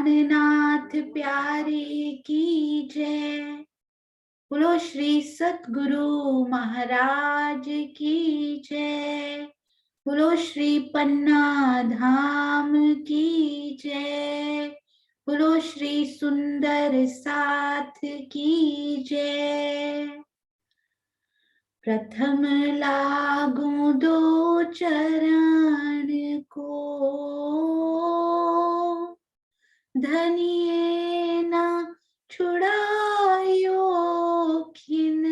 प्राणनाथ प्यारे की जय। बोलो श्री सतगुरु महाराज की जय। बोलो श्री पन्ना धाम की जय। बोलो श्री सुंदर साथ की जय। प्रथम लागू दो चरण को, धनिये न छुड़ायो खिन।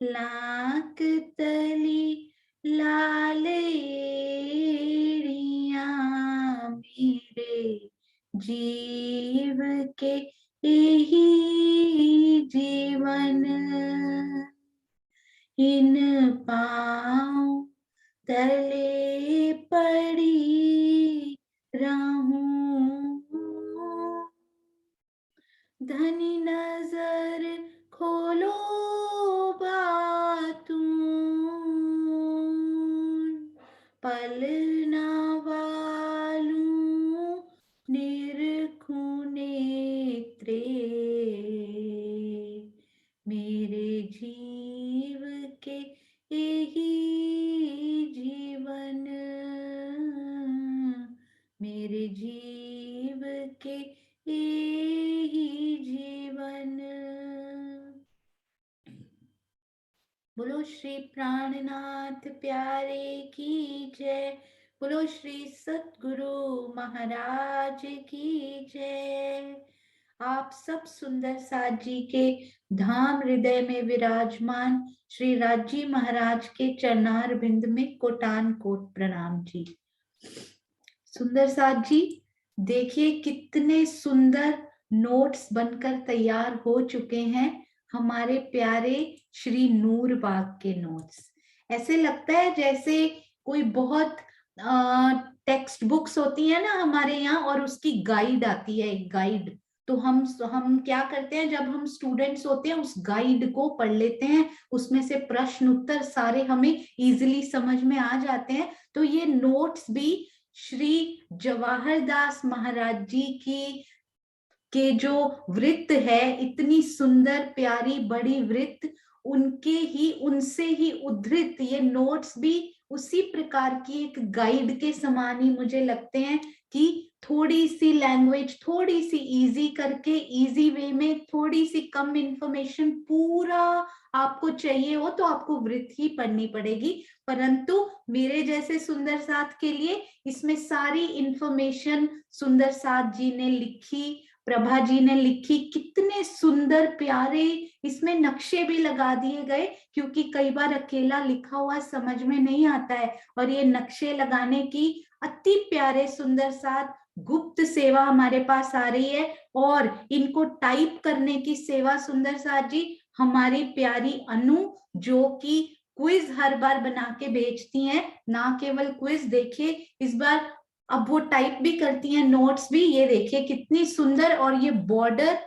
लाक तली लालेड़िया मेरे जीव के यही जीवन। इन पाँव तले पड़ी रहूं, धनी नजर खोलो बातूं, पल ना वालूं निरखूं नेत्रे। मेरे जीव के यही जीवन, मेरे जीव के यही जीवन। बोलो श्री प्राणनाथ प्यारे की जय। बोलो श्री सतगुरु महाराज की जय। आप सब सुंदर साथ जी के धाम हृदय में विराजमान श्री राजी महाराज के चरणार बिंद में कोटान कोट प्रणाम जी। सुंदर साथ जी देखिए कितने सुंदर नोट्स बनकर तैयार हो चुके हैं हमारे प्यारे श्री नूर बाग के नोट्स। ऐसे लगता है जैसे कोई बहुत टेक्स्ट बुक्स होती है ना हमारे यहाँ, और उसकी गाइड आती है, एक गाइड। तो हम क्या करते हैं, जब हम स्टूडेंट्स होते हैं उस गाइड को पढ़ लेते हैं, उसमें से प्रश्न उत्तर सारे हमें इजीली समझ में आ जाते हैं। तो ये नोट्स भी श्री जवाहर दास महाराज जी की के जो वृत्त है, इतनी सुंदर प्यारी बड़ी वृत्त, उनसे ही उद्धृत ये नोट्स भी उसी प्रकार की एक गाइड के समान ही मुझे लगते हैं कि थोड़ी सी लैंग्वेज थोड़ी सी इजी करके, इजी वे में थोड़ी सी कम इंफॉर्मेशन पूरा आपको चाहिए हो तो आपको वृत्त ही पढ़नी पड़ेगी। परंतु मेरे जैसे सुंदर साथ के लिए इसमें सारी इंफॉर्मेशन सुंदर साथ जी ने लिखी, प्रभा जी ने लिखी। कितने सुंदर प्यारे इसमें नक्शे भी लगा दिए गए, क्योंकि कई बार अकेला लिखा हुआ समझ में नहीं आता है, और ये नक्शे लगाने की अति प्यारे सुंदर साथ गुप्त सेवा हमारे पास आ रही है। और इनको टाइप करने की सेवा सुंदर साथ जी हमारी प्यारी अनु, जो कि क्विज हर बार बना के भेजती हैं। ना केवल क्विज, देखिए इस बार अब वो टाइप भी करती हैं नोट्स भी। ये देखिए कितनी सुंदर, और ये बॉर्डर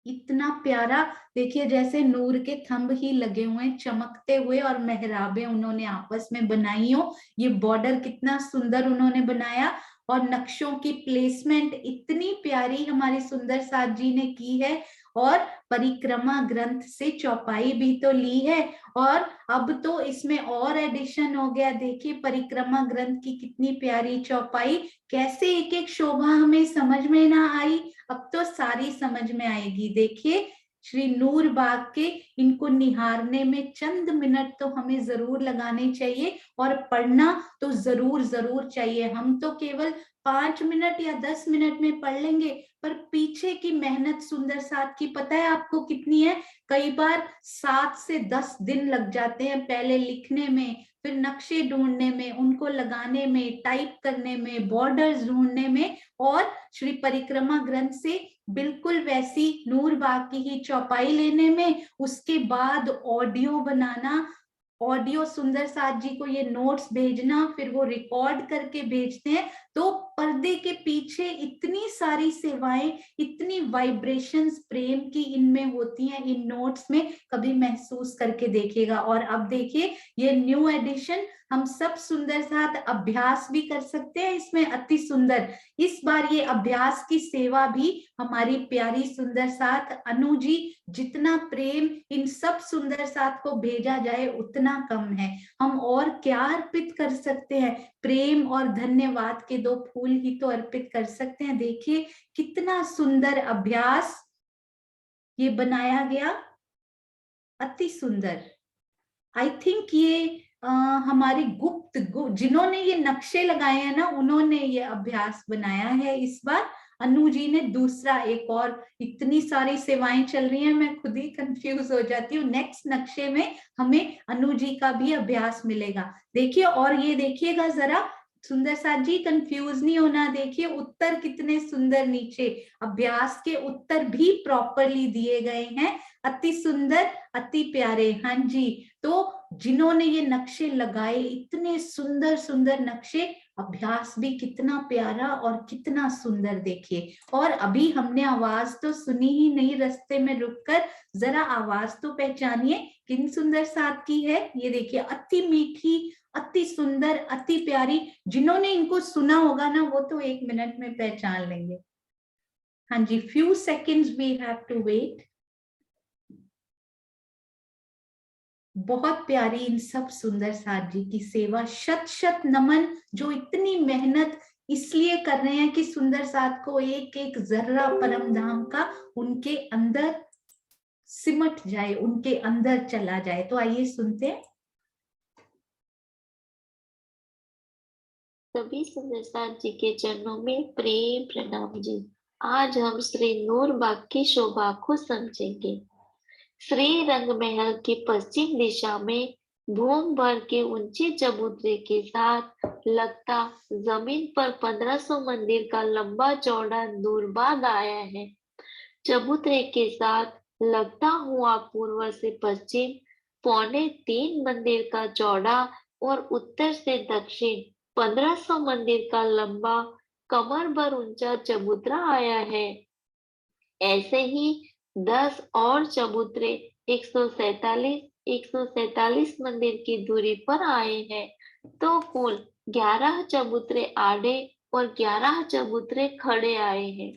इतना प्यारा, देखिए जैसे नूर के थंब ही लगे हुए चमकते हुए, और मेहराबें उन्होंने आपस में बनाई हो। ये बॉर्डर कितना सुंदर उन्होंने बनाया, और नक्शों की प्लेसमेंट इतनी प्यारी हमारी सुंदर साथ जी ने की है। और परिक्रमा ग्रंथ से चौपाई भी तो ली है, और अब तो इसमें और एडिशन हो गया। देखिए परिक्रमा ग्रंथ की कितनी प्यारी चौपाई, कैसे एक एक शोभा हमें समझ में ना आई, अब तो सारी समझ में आएगी। देखिए श्री नूर बाग के इनको निहारने में चंद मिनट तो हमें जरूर लगाने चाहिए, और पढ़ना तो जरूर जरूर चाहिए। हम तो केवल 5 मिनट या 10 मिनट में पढ़ लेंगे, पर पीछे की मेहनत सुंदर साथ की पता है आपको कितनी है। कई बार 7 से 10 दिन लग जाते हैं, पहले लिखने में, फिर नक्शे ढूंढने में, उनको लगाने में, टाइप करने में, बॉर्डर्स ढूंढने में, और श्री परिक्रमा ग्रंथ से बिल्कुल वैसी नूर बाग की ही चौपाई लेने में। उसके बाद ऑडियो बनाना, ऑडियो सुंदर साथ जी को ये नोट्स भेजना, फिर वो रिकॉर्ड करके भेजते हैं, तो पर्दे के पीछे इतनी सारी सेवाएं, इतनी वाइब्रेशंस प्रेम की इनमें होती हैं, इन नोट्स में कभी महसूस करके देखिएगा। और अब देखिए ये न्यू एडिशन, हम सब सुंदर साथ अभ्यास भी कर सकते हैं इसमें, अति सुंदर। इस बार ये अभ्यास की सेवा भी हमारी प्यारी सुंदर साथ अनु जी, जितना प्रेम इन सब सुंदर साथ को भेजा जाए उतना कम है। हम और क्या अर्पित कर सकते हैं? प्रेम और धन्यवाद के दो फूल ही तो अर्पित कर सकते हैं। देखिए कितना सुंदर अभ्यास ये बनाया गया, अति सुंदर। आई थिंक ये हमारी गुप्त जिन्होंने ये नक्शे लगाए हैं ना, उन्होंने ये अभ्यास बनाया है इस बार। अनु जी ने दूसरा एक और, इतनी सारी सेवाएं चल रही हैं, मैं खुद ही कंफ्यूज हो जाती हूँ। नेक्स्ट नक्शे में हमें अनु जी का भी अभ्यास मिलेगा। देखिए, और ये देखिएगा जरा सुंदर साथ जी, कंफ्यूज नहीं होना। देखिए उत्तर कितने सुंदर, नीचे अभ्यास के उत्तर भी प्रॉपरली दिए गए हैं, अति सुंदर, अति प्यारे। हाँ जी, तो जिन्होंने ये नक्शे लगाए, इतने सुंदर सुंदर नक्शे, अभ्यास भी कितना प्यारा और कितना सुंदर। देखिए, और अभी हमने आवाज तो सुनी ही नहीं, रास्ते में रुककर जरा आवाज तो पहचानिए किन सुंदर साथ की है। ये देखिए, अति मीठी, अति सुंदर, अति प्यारी। जिन्होंने इनको सुना होगा ना, वो तो 1 मिनट में पहचान लेंगे। हाँ जी, few seconds we have to wait। बहुत प्यारी इन सब सुंदर साथ जी की सेवा, शत शत नमन, जो इतनी मेहनत इसलिए कर रहे हैं कि सुंदर साथ को एक एक जर्रा परम धाम का उनके अंदर सिमट जाए, उनके अंदर चला जाए। तो आइए सुनते हैं। सभी सुंदर साथ जी के चरणों में प्रेम प्रणाम जी। आज हम श्री नूरबाग की शोभा को समझेंगे। श्री रंग महल की पश्चिम दिशा में भूम भर के ऊंचे चबूतरे के साथ लगता जमीन पर 1500 मंदिर का लंबा चौड़ा नूरबाग आया है। चबूतरे के साथ लगता हुआ पूर्व से पश्चिम 3.25 मंदिर का चौड़ा और उत्तर से दक्षिण 1500 मंदिर का लंबा कमर भर ऊंचा चबूतरा आया है। ऐसे ही 10 और चबूतरे 147 मंदिर की दूरी पर आए हैं। तो कुल 11 चबूतरे आड़े और 11 चबूतरे खड़े आए हैं।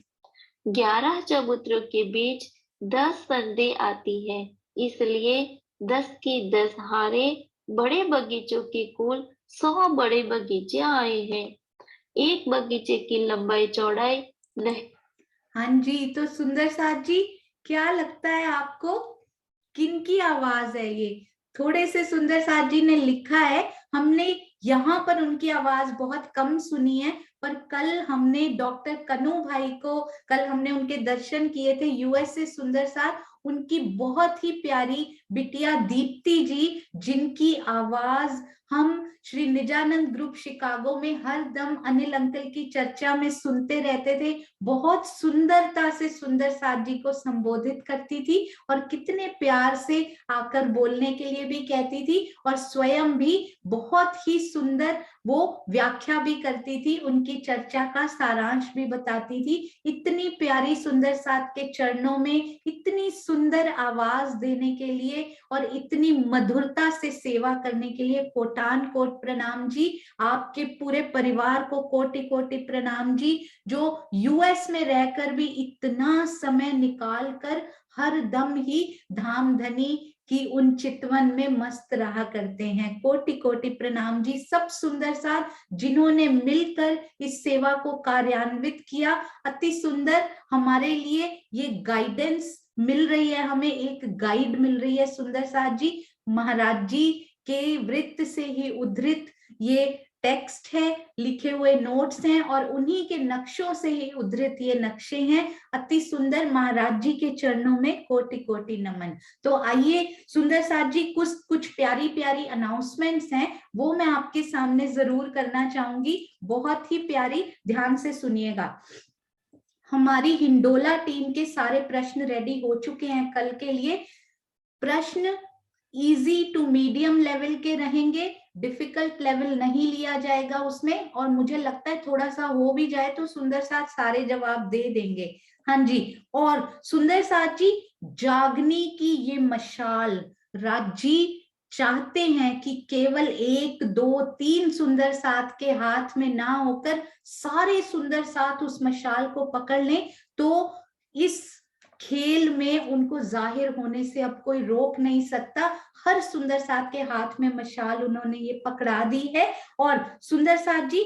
11 चबूतरों के बीच 10 संधि आती है, इसलिए 10 की 10 हारे बड़े बगीचों के कुल 100 बड़े बगीचे आए हैं। एक बगीचे की लंबाई चौड़ाई नहीं। हाँ जी, तो सुंदर साथ जी, क्या लगता है आपको किनकी आवाज है ये? थोड़े से सुंदर साथ जी ने लिखा है, हमने यहाँ पर उनकी आवाज बहुत कम सुनी है, पर कल हमने डॉक्टर कनु भाई को, कल हमने उनके दर्शन किए थे यूएस से सुंदर साथ, उनकी बहुत ही प्यारी बिटिया दीप्ति जी, जिनकी आवाज हम श्री निजानंद ग्रुप शिकागो में हर दम अनिल अंकल की चर्चा में सुनते रहते थे। बहुत सुंदरता से सुंदर साथ जी को संबोधित करती थी और कितने प्यार से आकर बोलने के लिए भी कहती थी, और स्वयं भी बहुत ही सुंदर वो व्याख्या भी करती थी, उनकी चर्चा का सारांश भी बताती थी। इतनी प्यारी सुंदर साथ के चरणों में इतनी सुंदर आवाज देने के लिए और इतनी मधुरता से सेवा करने के लिए कोटान कोट प्रणाम जी। आपके पूरे परिवार को कोटि कोटि प्रणाम जी, जो यूएस में रहकर भी इतना समय निकाल कर हर दम ही धाम धनी की उन चितवन में मस्त रहा करते हैं। कोटि कोटि प्रणाम जी सब सुंदर साथ जिन्होंने मिलकर इस सेवा को कार्यान्वित किया। अति सुंदर हमारे लिए ये गाइडेंस मिल रही है, हमें एक गाइड मिल रही है सुंदर साथ जी। महाराज जी के वृत्त से ही उद्धृत ये टेक्स्ट है, लिखे हुए नोट्स हैं, और उन्हीं के नक्शों से ही उद्धृत ये नक्शे हैं। अति सुंदर, महाराज जी के चरणों में कोटि कोटि नमन। तो आइए सुंदर साथ जी, कुछ प्यारी प्यारी अनाउंसमेंट्स हैं, वो मैं आपके सामने जरूर करना चाहूंगी, बहुत ही प्यारी, ध्यान से सुनिएगा। हमारी हिंडोला टीम के सारे प्रश्न रेडी हो चुके हैं कल के लिए। प्रश्न इजी टू मीडियम लेवल के रहेंगे, डिफिकल्ट लेवल नहीं लिया जाएगा उसमें, और मुझे लगता है थोड़ा सा हो भी जाए तो सुंदर साथ सारे जवाब दे देंगे। हाँ जी। और सुंदर साथ जी, जागने की ये मशाल राज जी चाहते हैं कि केवल 1 2 3 सुंदर साथ के हाथ में ना होकर सारे सुंदर साथ उस मशाल को पकड़ लें। तो इस खेल में उनको जाहिर होने से अब कोई रोक नहीं सकता। हर सुंदर साथ के हाथ में मशाल उन्होंने ये पकड़ा दी है। और सुंदर साथ जी,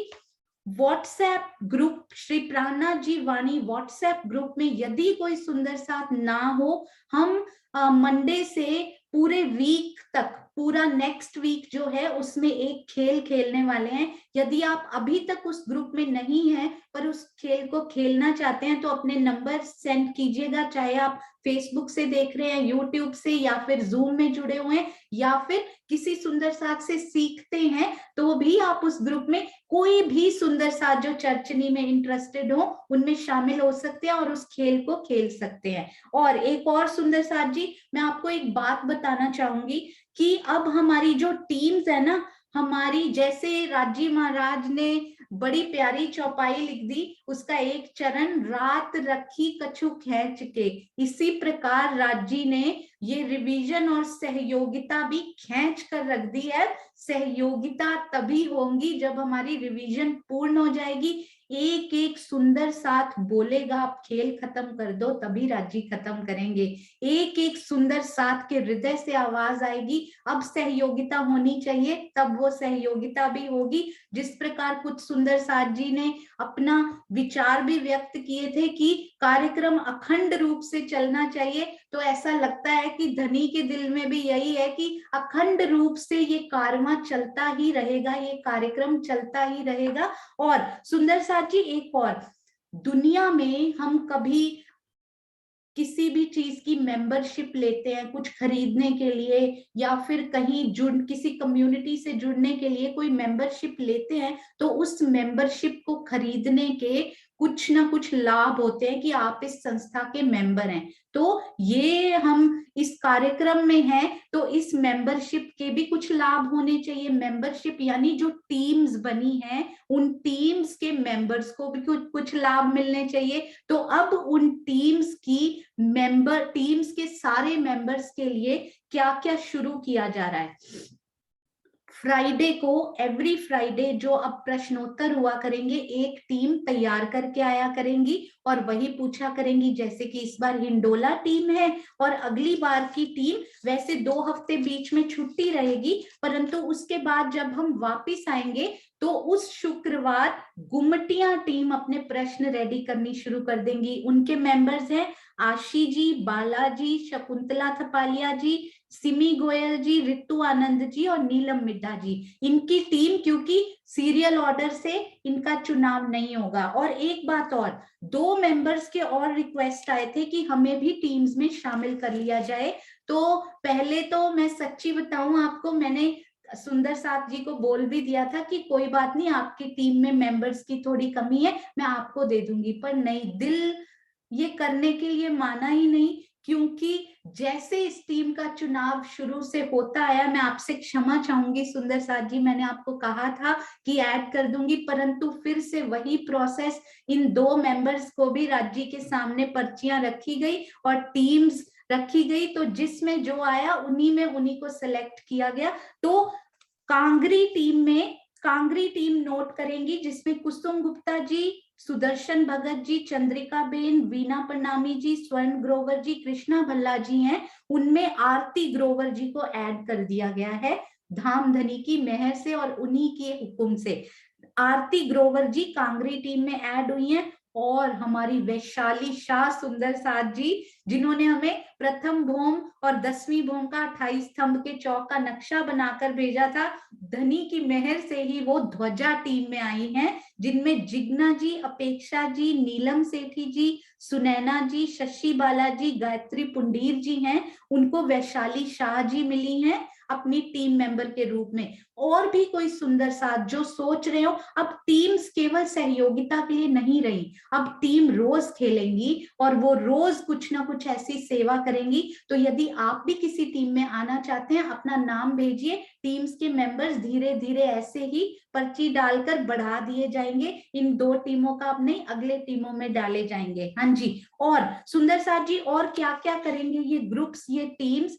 व्हाट्सएप ग्रुप, श्री प्राणनाथ जी वाणी व्हाट्सएप ग्रुप में यदि कोई सुंदर साथ ना हो, हम मंडे से पूरे वीक तक, पूरा नेक्स्ट वीक जो है उसमें एक खेल खेलने वाले हैं। यदि आप अभी तक उस ग्रुप में नहीं हैं पर उस खेल को खेलना चाहते हैं तो अपने नंबर सेंड कीजिएगा, चाहे आप फेसबुक से देख रहे हैं, यूट्यूब से, या फिर जूम में जुड़े हुए हैं, या फिर किसी सुंदर साथ से सीखते हैं तो भी आप उस ग्रुप में कोई भी सुंदर साथ जो चर्चनी में इंटरेस्टेड हो उनमें शामिल हो सकते हैं और उस खेल को खेल सकते हैं। और एक और सुंदर साथ जी, मैं आपको एक बात बताना चाहूंगी कि अब हमारी जो टीम्स है ना, हमारी, जैसे राजी महाराज ने बड़ी प्यारी चौपाई लिख दी, उसका एक चरण, रात रखी कछु खींच के, इसी प्रकार राजी ने ये रिवीजन और सहयोगिता भी खींच कर रख दी है। सहयोगिता तभी होंगी जब हमारी रिवीजन पूर्ण हो जाएगी। एक एक सुंदर साथ बोलेगा आप खेल खत्म कर दो, तभी राज्य खत्म करेंगे। एक एक सुंदर साथ के हृदय से आवाज आएगी अब सहयोगिता होनी चाहिए, तब वो सहयोगिता भी होगी। जिस प्रकार कुछ सुंदर साथ जी ने अपना विचार भी व्यक्त किए थे कि कार्यक्रम अखंड रूप से चलना चाहिए, तो ऐसा लगता है कि धनी के दिल में भी यही है कि अखंड रूप से ये कारवां चलता ही रहेगा, ये कार्यक्रम चलता ही रहेगा। और सुंदर साथ जी, एक और, दुनिया में हम कभी किसी भी चीज की मेंबरशिप लेते हैं कुछ खरीदने के लिए, या फिर कहीं किसी कम्युनिटी से जुड़ने के लिए कोई मेंबरशिप लेते हैं, तो उस मेंबरशिप को खरीदने के कुछ ना कुछ लाभ होते हैं कि आप इस संस्था के मेंबर हैं। तो ये हम इस कार्यक्रम में हैं तो इस मेंबरशिप के भी कुछ लाभ होने चाहिए। मेंबरशिप यानी जो टीम्स बनी हैं उन टीम्स के मेंबर्स को भी कुछ लाभ मिलने चाहिए। तो अब उन टीम्स के सारे मेंबर्स के लिए क्या क्या शुरू किया जा रहा है। फ्राइडे को, एवरी फ्राइडे जो अब प्रश्नोत्तर हुआ करेंगे, एक टीम तैयार करके आया करेंगी और वही पूछा करेंगी। जैसे कि इस बार हिंडोला टीम है और अगली बार की टीम, वैसे 2 हफ्ते बीच में छुट्टी रहेगी, परंतु उसके बाद जब हम वापिस आएंगे तो उस शुक्रवार गुमटिया टीम अपने प्रश्न रेडी करनी शुरू कर देंगी। उनके मेंबर्स हैं आशी जी, बालाजी, शकुंतला थपालिया जी, सिमी गोयल जी, रितु आनंद जी और नीलम मिड्ढा जी। इनकी टीम, क्योंकि सीरियल ऑर्डर से इनका चुनाव नहीं होगा। और एक बात और, 2 मेंबर्स के और रिक्वेस्ट आए थे कि हमें भी टीम्स में शामिल कर लिया जाए। तो पहले तो मैं सच्ची बताऊं आपको, मैंने सुंदर साथ जी को बोल भी दिया था कि कोई बात नहीं, आपकी टीम में मेंबर्स की थोड़ी कमी है, मैं आपको दे दूंगी, पर नहीं, दिल ये करने के लिए माना ही नहीं। क्योंकि जैसे इस टीम का चुनाव शुरू से होता आया, मैं आपसे क्षमा चाहूंगी सुंदर साथ जी, मैंने आपको कहा था कि ऐड कर दूंगी, परंतु फिर से वही प्रोसेस, इन 2 मेंबर्स को भी राज्य के सामने पर्चियां रखी गई और टीम्स रखी गई, तो जिसमें जो आया उन्हीं को सिलेक्ट किया गया। तो कांगरी टीम नोट करेंगी, जिसमें कुसुम गुप्ता जी, सुदर्शन भगत जी, चंद्रिका बेन, वीना प्रणामी जी, स्वर्ण ग्रोवर जी, कृष्णा भल्ला जी हैं। उनमें आरती ग्रोवर जी को ऐड कर दिया गया है धामधनी की मेहर से और उन्हीं के हुक्म से। आरती ग्रोवर जी कांगरी टीम में ऐड हुई हैं। और हमारी वैशाली शाह सुंदर साथ जी, जिन्होंने हमें प्रथम भौम और 10वीं भौम का 28 स्तंभ के चौक का नक्शा बनाकर भेजा था, धनी की मेहर से ही वो ध्वजा टीम में आई हैं, जिनमें जिग्ना जी, अपेक्षा जी, नीलम सेठी जी, सुनैना जी, शशि बालाजी, गायत्री पुंडीर जी हैं। उनको वैशाली शाह जी मिली हैं। अपनी टीम मेंबर के रूप में। और भी कोई सुंदर साथ जो सोच रहे हो, अब टीम्स केवल सहयोगिता के लिए नहीं रही, अब टीम रोज खेलेंगी और वो रोज कुछ ना कुछ ऐसी सेवा करेंगी। तो यदि आप भी किसी टीम में आना चाहते हैं, अपना नाम भेजिए, टीम्स के मेंबर्स धीरे धीरे ऐसे ही पर्ची डालकर बढ़ा दिए जाएंगे। इन 2 टीमों का अब नहीं, अगले टीमों में डाले जाएंगे। हाँ जी, और सुंदर साथ जी और क्या क्या करेंगे ये ग्रुप्स, ये टीम्स?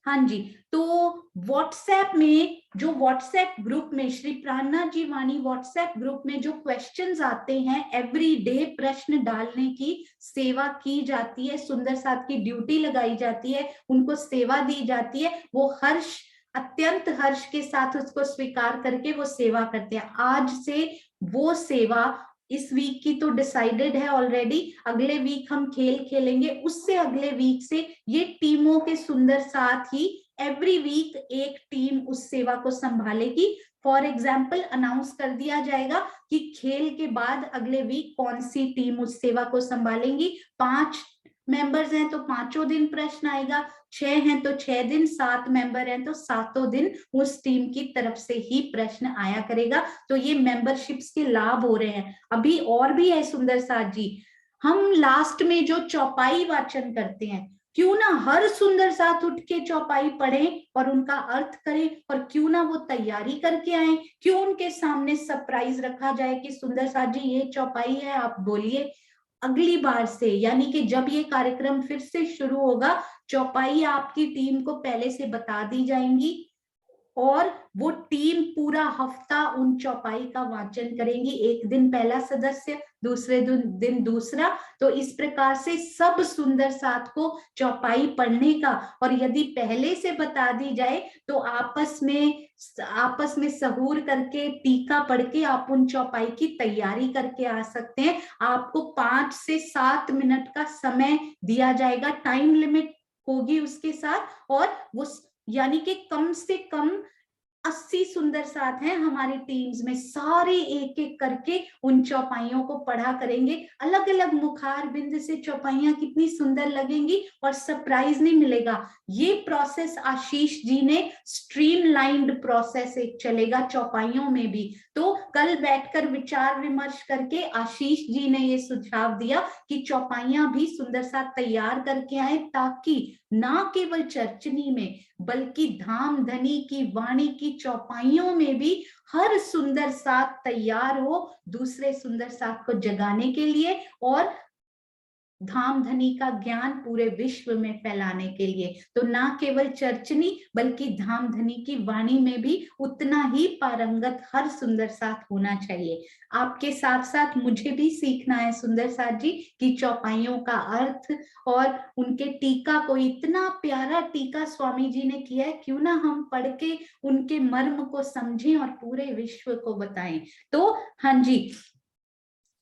हाँ जी, तो व्हाट्सएप में, जो व्हाट्सएप ग्रुप में श्री प्राणनाथ जी वाणी व्हाट्सएप ग्रुप में जो क्वेश्चंस आते हैं, एवरी डे प्रश्न डालने की सेवा की जाती है, सुंदर साथ की ड्यूटी लगाई जाती है, उनको सेवा दी जाती है। वो हर्ष, अत्यंत हर्ष के साथ उसको स्वीकार करके वो सेवा करते हैं। आज से वो सेवा, इस वीक की तो डिसाइडेड है ऑलरेडी, अगले वीक हम खेल खेलेंगे, उससे अगले वीक से ये टीमों के सुंदर साथ ही एवरी वीक एक टीम उस सेवा को संभालेगी। फॉर एग्जाम्पल अनाउंस कर दिया जाएगा कि खेल के बाद अगले वीक कौन सी टीम उस सेवा को संभालेंगी। 5 मेंबर्स हैं तो 5 दिन प्रश्न आएगा, 6 हैं तो 6 दिन, 7 मेंबर हैं तो 7 दिन उस टीम की तरफ से ही प्रश्न आया करेगा। तो ये मेंबरशिप्स के लाभ हो रहे हैं। अभी और भी है सुंदर साथ जी, हम लास्ट में जो चौपाई वाचन करते हैं, क्यों ना हर सुंदर साथ उठ के चौपाई पढ़ें और उनका अर्थ करें, और क्यों ना वो तैयारी करके आए, क्यों उनके सामने सरप्राइज रखा जाए कि सुंदर साथ जी ये चौपाई है, आप बोलिए। अगली बार से, यानी कि जब ये कार्यक्रम फिर से शुरू होगा, चौपाई आपकी टीम को पहले से बता दी जाएंगी और वो टीम पूरा हफ्ता उन चौपाई का वाचन करेंगी। एक दिन पहला सदस्य, दूसरे दिन दूसरा। तो इस प्रकार से सब सुंदर साथ को चौपाई पढ़ने का, और यदि पहले से बता दी जाए तो आपस में सहूर करके, टीका पढ़ के आप उन चौपाई की तैयारी करके आ सकते हैं। आपको 5 से 7 मिनट का समय दिया जाएगा, टाइम लिमिट होगी उसके साथ। और वो, यानी कि कम से कम 80 सुंदर साथ हैं हमारी टीम्स में, सारे एक एक करके उन चौपाइयों को पढ़ा करेंगे। अलग अलग मुखार बिंद से चौपाइयां कितनी सुंदर लगेंगी, और सरप्राइज नहीं मिलेगा। ये प्रोसेस आशीष जी ने स्ट्रीमलाइंड प्रोसेस एक चलेगा चौपाइयों में भी। तो कल बैठकर विचार विमर्श करके आशीष जी ने ये सुझाव दिया कि चौपाइयां भी सुंदर साथ तैयार करके आए, ताकि ना केवल चर्चनी में बल्कि धाम धनी की वाणी की चौपाइयों में भी हर सुंदर साथ तैयार हो दूसरे सुंदर साथ को जगाने के लिए, और धाम धनी का ज्ञान पूरे विश्व में फैलाने के लिए। तो ना केवल चर्चनी बल्कि धाम धनी की वाणी में भी उतना ही पारंगत हर सुंदर साथ होना चाहिए। आपके साथ साथ मुझे भी सीखना है सुंदर साथ जी कि चौपाइयों का अर्थ और उनके टीका को, इतना प्यारा टीका स्वामी जी ने किया है, क्यों ना हम पढ़ के उनके मर्म को समझें और पूरे विश्व को बताएं। तो हाँ जी,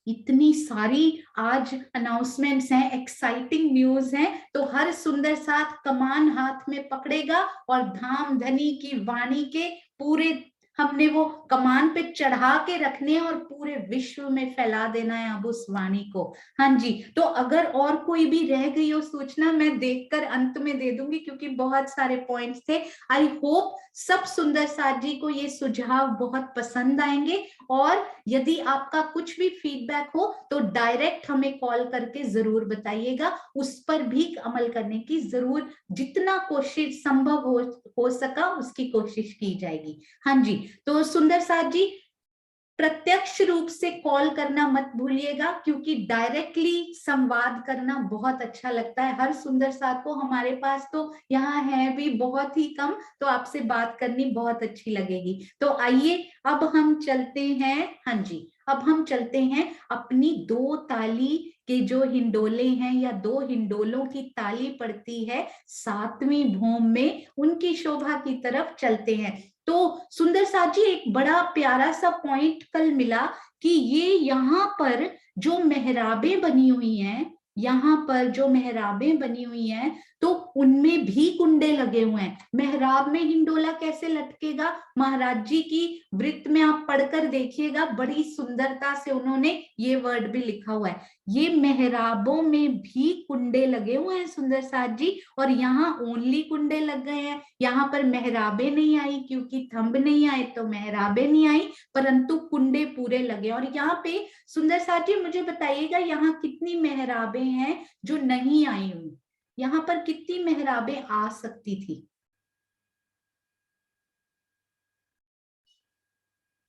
इतनी सारी आज अनाउंसमेंट्स हैं, एक्साइटिंग न्यूज हैं। तो हर सुंदर साथ कमान हाथ में पकड़ेगा और धाम धनी की वाणी के पूरे, हमने वो कमान पे चढ़ा के रखने हैं और पूरे विश्व में फैला देना है अब उस वाणी को। हाँ जी, तो अगर और कोई भी रह गई हो सूचना, मैं देखकर अंत में दे दूंगी, क्योंकि बहुत सारे पॉइंट्स थे। आई होप सब सुंदर साथ जी को ये सुझाव बहुत पसंद आएंगे। और यदि आपका कुछ भी फीडबैक हो तो डायरेक्ट हमें कॉल करके जरूर बताइएगा, उस पर भी अमल करने की जरूर, जितना कोशिश संभव हो सका उसकी कोशिश की जाएगी। हाँ जी, तो सुंदर साथ जी प्रत्यक्ष रूप से कॉल करना मत भूलिएगा, क्योंकि डायरेक्टली संवाद करना बहुत अच्छा लगता है हर सुंदर साथ को। हमारे पास तो यहाँ है भी बहुत ही कम, तो आपसे बात करनी बहुत अच्छी लगेगी। तो आइए अब हम चलते हैं, हाँ जी, अब हम चलते हैं अपनी 2 ताली के जो हिंडोले हैं, या 2 हिंडोलों की ताली पड़ती है 7वीं भूम में, उनकी शोभा की तरफ चलते हैं। तो सुंदर साथ जी एक बड़ा प्यारा सा पॉइंट कल मिला कि ये यहाँ पर जो मेहराबें बनी हुई हैं, यहाँ पर जो मेहराबें बनी हुई हैं तो उनमें भी कुंडे लगे हुए हैं। मेहराब में हिंडोला कैसे लटकेगा, महाराज जी की वृत्त में आप पढ़कर देखिएगा, बड़ी सुंदरता से उन्होंने ये वर्ड भी लिखा हुआ है। ये मेहराबों में भी कुंडे लगे हुए हैं सुंदर साथ जी, और यहाँ ओनली कुंडे लग गए हैं। यहाँ पर मेहराबें नहीं आई क्योंकि थंब नहीं आए तो मेहराबें नहीं आई, परंतु कुंडे पूरे लगे। और यहाँ पे सुंदर साथ जी मुझे बताइएगा, यहाँ कितनी मेहराबें हैं जो नहीं आई हुई, यहाँ पर कितनी मेहराबें आ सकती थी?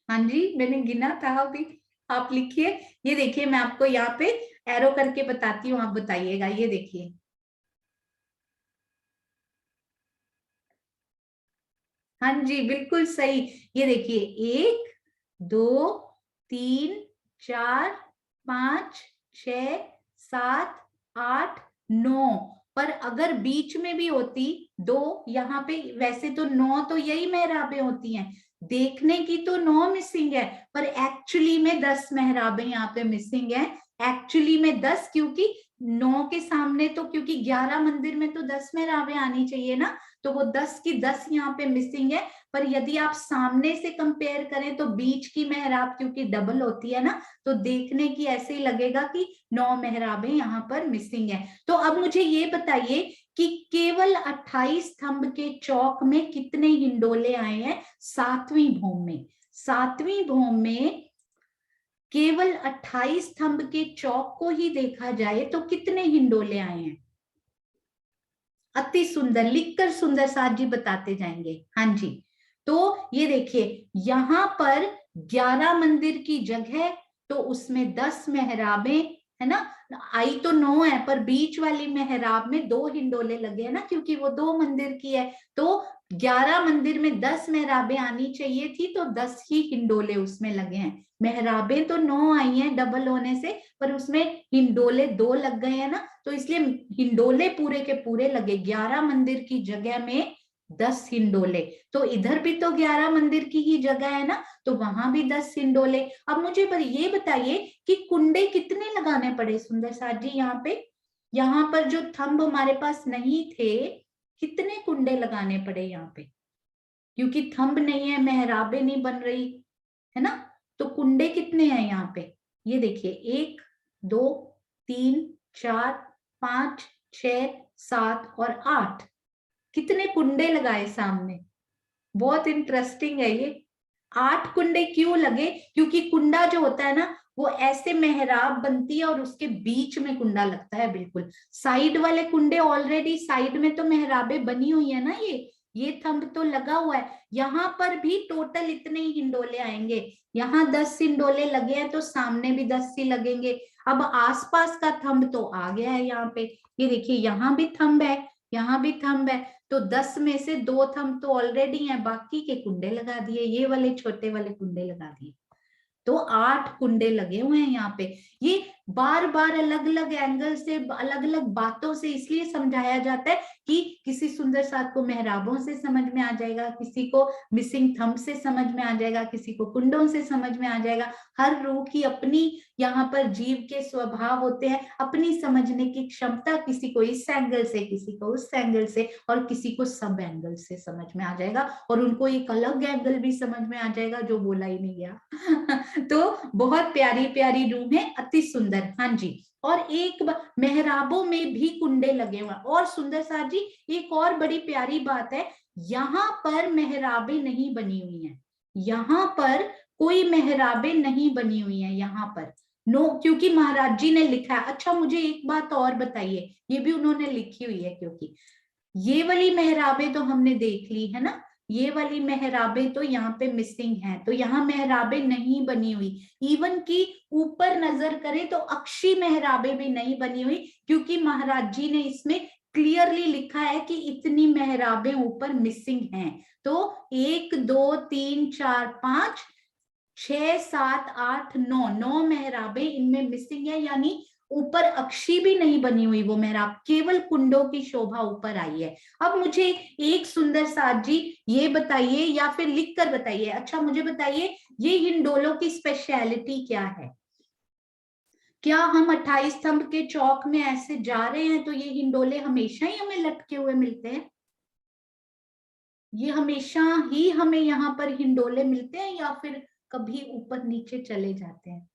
हाँ जी, मैंने गिना था अभी, आप लिखिए। ये देखिए, मैं आपको यहाँ पे एरो करके बताती हूँ, आप बताइएगा। ये देखिए, हाँ जी बिल्कुल सही। ये देखिए, 1 2 3 4 5 6 7 8 9, पर अगर बीच में भी होती 2, यहाँ पे वैसे तो 9 तो यही मेहराबें होती हैं, देखने की तो 9 मिसिंग है, पर एक्चुअली में 10 मेहराबें यहाँ पे मिसिंग है। एक्चुअली में 10, क्योंकि 9 के सामने तो, क्योंकि 11 मंदिर में तो 10 मेहराबें आनी चाहिए ना, तो वो 10 की 10 यहाँ पे मिसिंग है। पर यदि आप सामने से कंपेयर करें तो बीच की मेहराब क्योंकि डबल होती है ना, तो देखने की ऐसे ही लगेगा कि 9 मेहराबें यहाँ पर मिसिंग है। तो अब मुझे ये बताइए कि केवल 28 स्तंभ के चौक में कितने हिंडोले आए हैं सातवीं भौम में? सातवीं भौम में केवल 28 स्तंभ के चौक को ही देखा जाए तो कितने हिंडोले आए हैं? अति सुंदर, लिखकर सुंदर साथ जी बताते जाएंगे। हाँ जी, तो ये देखिए, यहाँ पर 11 मंदिर की जगह तो उसमें 10 मेहराबें है ना, आई तो 9 है, पर बीच वाली मेहराब में 2 हिंडोले लगे हैं ना, क्योंकि वो 2 मंदिर की है। तो 11 मंदिर में 10 मेहराबें आनी चाहिए थी, तो 10 ही हिंडोले उसमें लगे हैं। मेहराबें तो 9 आई हैं डबल होने से, पर उसमें हिंडोले 2 लग गए हैं ना, तो इसलिए हिंडोले पूरे के पूरे लगे। 11 मंदिर की जगह में 10 हिंडोले, तो इधर भी तो 11 मंदिर की ही जगह है ना, तो वहां भी 10 हिंडोले। अब मुझे ये बताइए कि कुंडे कितने लगाने पड़े सुंदर साथ जी यहाँ पे? यहाँ पर जो थंब हमारे पास नहीं थे, कितने कुंडे लगाने पड़े यहाँ पे? क्योंकि थंब नहीं है, मेहराबें नहीं बन रही है ना, तो कुंडे कितने हैं यहाँ पे? ये देखिए, 1 2 3 4 5 6 7 और 8, कितने कुंडे लगाए सामने? बहुत इंटरेस्टिंग है ये। 8 कुंडे क्यों लगे? क्योंकि कुंडा जो होता है ना, वो ऐसे मेहराब बनती है और उसके बीच में कुंडा लगता है। बिल्कुल साइड वाले कुंडे, ऑलरेडी साइड में तो मेहराबें बनी हुई है ना, ये थंब तो लगा हुआ है। यहाँ पर भी टोटल इतने ही हिंडोले आएंगे। यहाँ 10 हिंडोले लगे हैं तो सामने भी 10 ही लगेंगे। अब आसपास का थंब तो आ गया है यहाँ पे। ये देखिए, यहाँ भी थंब है, यहाँ भी थंब है, तो 10 में से 2 थंब तो ऑलरेडी हैं, बाकी के कुंडे लगा दिए, ये वाले छोटे वाले कुंडे लगा दिए, तो 8 कुंडे लगे हुए हैं यहाँ पे। ये बार बार अलग अलग एंगल से, अलग अलग बातों से इसलिए समझाया जाता है कि किसी सुंदर साथ को मेहराबों से समझ में आ जाएगा, किसी को मिसिंग थंब से समझ में आ जाएगा, किसी को कुंडों से समझ में आ जाएगा। हर रूह की अपनी यहाँ पर जीव के स्वभाव होते हैं, अपनी समझने की क्षमता, किसी को इस एंगल से, किसी को उस एंगल से, और किसी को सब एंगल से समझ में आ जाएगा, और उनको एक अलग एंगल भी समझ में आ जाएगा जो बोला ही नहीं गया। तो बहुत प्यारी प्यारी रूम है, अति सुंदर। हाँ जी, और एक मेहराबों में भी कुंडे लगे हुए हैं। और सुंदर साथ जी, एक और बड़ी प्यारी बात है, यहाँ पर मेहराबें नहीं बनी हुई हैं, यहाँ पर कोई मेहराबें नहीं बनी हुई हैं यहाँ पर, नो, क्योंकि महाराज जी ने लिखा है। अच्छा, मुझे एक बात और बताइए, ये भी उन्होंने लिखी हुई है, क्योंकि ये वाली मेहराबें तो हमने देख ली है ना, ये वाली मेहराबें तो यहाँ पे मिसिंग है, तो यहाँ मेहराबें नहीं बनी हुई। इवन की ऊपर नजर करें तो अक्षी मेहराबें भी नहीं बनी हुई, क्योंकि महाराज जी ने इसमें क्लियरली लिखा है कि इतनी मेहराबें ऊपर मिसिंग हैं। तो 1 2 3 4 5 6 7 8 9, 9 मेहराबें इनमें मिसिंग है, यानी ऊपर अक्षी भी नहीं बनी हुई वो मेहराब, केवल कुंडों की शोभा ऊपर आई है। अब मुझे एक सुंदर साथ जी ये बताइए, या फिर लिख कर बताइए, अच्छा मुझे बताइए, ये हिंडोलों की स्पेशलिटी क्या है? क्या हम 28 स्तंभ के चौक में ऐसे जा रहे हैं तो ये हिंडोले हमेशा ही हमें लटके हुए मिलते हैं? ये हमेशा ही हमें यहाँ पर हिंडोले मिलते हैं या फिर कभी ऊपर नीचे चले जाते हैं?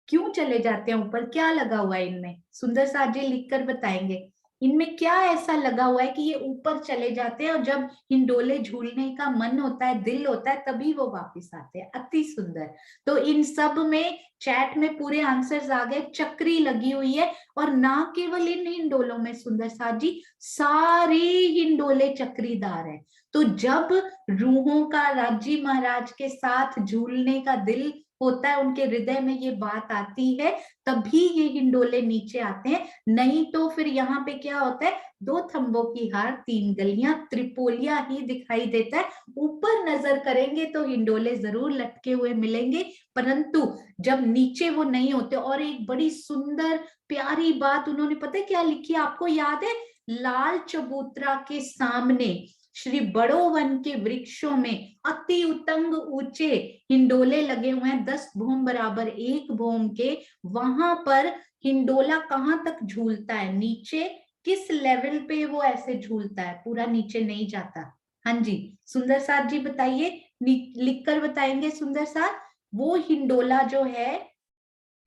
क्यों चले जाते हैं ऊपर? क्या लगा हुआ है इनमें? सुंदर साथ जी लिखकर बताएंगे इनमें क्या ऐसा लगा हुआ है कि ये ऊपर चले जाते हैं और जब हिंडोले झूलने का मन होता है, दिल होता है, तभी वो वापस आते हैं। अति सुंदर। तो इन सब में चैट में पूरे आंसर्स आ गए। चक्री लगी हुई है और ना केवल इन हिंडोलों में सुंदर साथ जी, सारे हिंडोले चक्रीदार हैं। तो जब रूहों का राजी महाराज के साथ झूलने का दिल होता है, उनके हृदय में ये बात आती है, तभी ये हिंडोले नीचे आते हैं। नहीं तो फिर यहाँ पे क्या होता है, दो थंबों की हार तीन गलियां, त्रिपोलिया ही दिखाई देता है। ऊपर नजर करेंगे तो हिंडोले जरूर लटके हुए मिलेंगे, परंतु जब नीचे वो नहीं होते। और एक बड़ी सुंदर प्यारी बात उन्होंने पता है क्या लिखी है, आपको याद है? लाल चबूतरा के सामने श्री बड़ोवन के वृक्षों में अति उतंग ऊंचे हिंडोले लगे हुए हैं, 10 भोम बराबर 1 भोम के। वहां पर हिंडोला कहाँ तक झूलता है, नीचे किस लेवल पे वो ऐसे झूलता है, पूरा नीचे नहीं जाता। हाँ जी, सुंदर साथ जी बताइए, लिखकर बताएंगे सुंदर साथ, वो हिंडोला जो है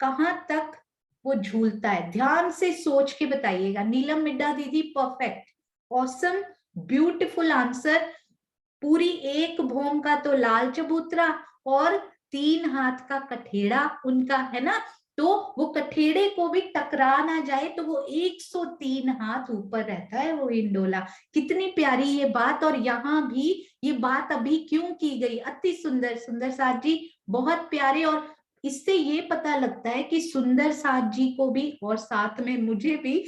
कहाँ तक वो झूलता है? ध्यान से सोच के बताइएगा। नीलम मिड्डा दीदी परफेक्ट, ऑसम, ब्यूटीफुल आंसर। पूरी 1 भोम का तो लाल चबूतरा और 3 हाथ का कठेड़ा उनका है ना, तो वो कठेड़े को भी टकरा ना जाए तो वो 103 हाथ ऊपर रहता है वो हिंडोला। कितनी प्यारी ये बात। और यहाँ भी ये बात अभी क्यों की गई, अति सुंदर। सुंदर साथ जी बहुत प्यारे। और इससे ये पता लगता है कि सुंदर साथ जी को भी और साथ में मुझे भी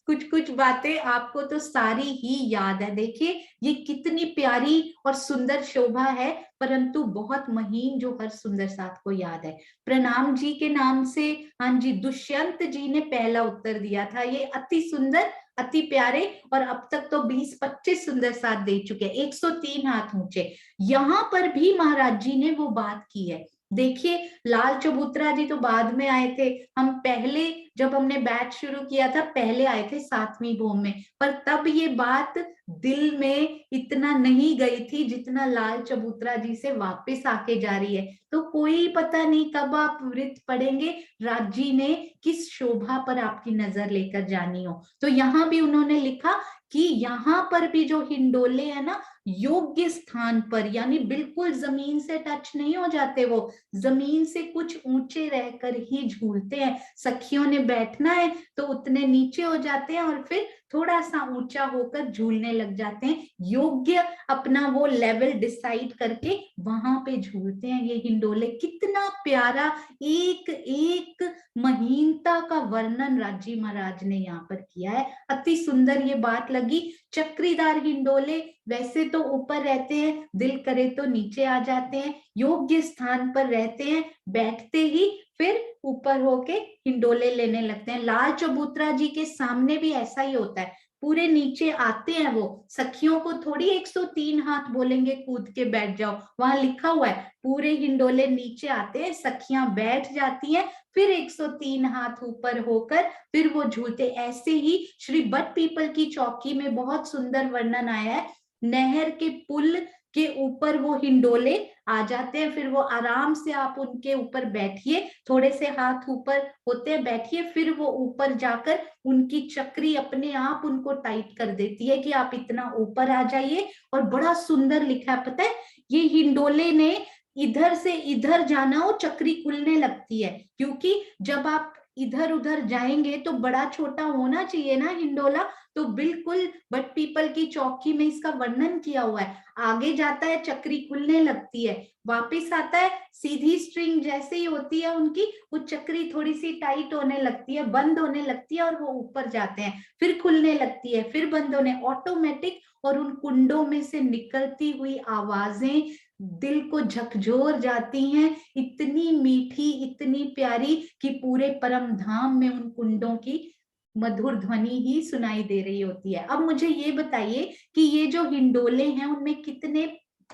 कुछ कुछ बातें, आपको तो सारी ही याद है। देखिए ये कितनी प्यारी और सुंदर शोभा है, परंतु बहुत महीन, जो हर सुंदर साथ को याद है। प्रणाम जी के नाम से, हाँ जी, दुष्यंत जी ने पहला उत्तर दिया था। ये अति सुंदर, अति प्यारे। और अब तक तो 20-25 सुंदर साथ दे चुके हैं, 103 हाथ ऊंचे। यहां पर भी महाराज जी ने वो बात की है। देखिए लाल चबूतरा जी तो बाद में आए थे, हम पहले जब हमने बैच शुरू किया था पहले आए थे 7वीं भूम में, पर तब ये बात दिल में इतना नहीं गई थी जितना लाल चबूतरा जी से वापस आके जा रही है। तो कोई पता नहीं कब आप वृत पढ़ेंगे, राजी ने किस शोभा पर आपकी नजर लेकर जानी हो। तो यहाँ भी उन्होंने लिखा कि यहाँ पर भी जो हिंडोले है ना, योग्य स्थान पर, यानी बिल्कुल जमीन से टच नहीं हो जाते, वो जमीन से कुछ ऊंचे रहकर ही झूलते हैं। सखियों ने बैठना है तो उतने नीचे हो जाते हैं और फिर थोड़ा सा ऊंचा होकर झूलने लग जाते हैं। योग्य अपना वो लेवल डिसाइड करके वहां पे झूलते हैं ये हिंडोले। कितना प्यारा, एक एक महीनता का वर्णन राजी महाराज ने यहाँ पर किया है। अति सुंदर ये बात लगी। चक्रीदार हिंडोले वैसे तो ऊपर रहते हैं, दिल करे तो नीचे आ जाते हैं, योग्य स्थान पर रहते हैं, बैठते ही फिर ऊपर होके हिंडोले लेने लगते हैं। लाल चबूतरा जी के सामने भी ऐसा ही होता है, पूरे नीचे आते हैं वो। सखियों को थोड़ी 103 हाथ बोलेंगे कूद के बैठ जाओ, वहां लिखा हुआ है पूरे हिंडोले नीचे आते हैं, सखियां बैठ जाती हैं, फिर 103 हाथ ऊपर होकर फिर वो झूलते। ऐसे ही श्री बट पीपल की चौकी में बहुत सुंदर वर्णन आया है, नहर के पुल के ऊपर वो हिंडोले आ जाते हैं, फिर वो आराम से आप उनके ऊपर बैठिए, थोड़े से हाथ ऊपर होते हैं, बैठिए, फिर वो ऊपर जाकर उनकी चक्री अपने आप उनको टाइट कर देती है कि आप इतना ऊपर आ जाइए। और बड़ा सुंदर लिखा है पता है, ये हिंडोले ने इधर से इधर जाना हो, चक्री खुलने लगती है, क्योंकि जब आप इधर उधर जाएंगे तो बड़ा छोटा होना चाहिए ना हिंडोला। तो बिल्कुल बट पीपल की चौकी में इसका वर्णन किया हुआ है। आगे जाता है चक्री खुलने लगती है, वापिस आता है सीधी स्ट्रिंग जैसे ही होती है उनकी, वो चक्री थोड़ी सी टाइट होने लगती है, बंद होने लगती है, और वो ऊपर जाते हैं, फिर खुलने लगती है, फिर बंद होने, ऑटोमेटिक। और उन कुंडों में से निकलती हुई आवाजें दिल को झकझोर जाती हैं, इतनी मीठी, इतनी प्यारी कि पूरे परम धाम में उन कुंडों की मधुर ध्वनि ही सुनाई दे रही होती है। अब मुझे ये बताइए कि ये जो हिंडोले हैं उनमें कितने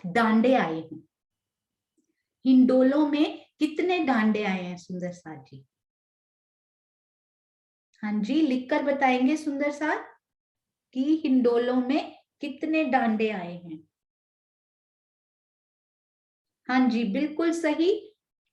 डांडे आए हैं? हिंडोलों में कितने डांडे आए हैं सुंदर साथ जी? हाँ जी, लिखकर बताएंगे सुंदर सार कि हिंडोलों में कितने डांडे आए हैं। हाँ जी, बिल्कुल सही,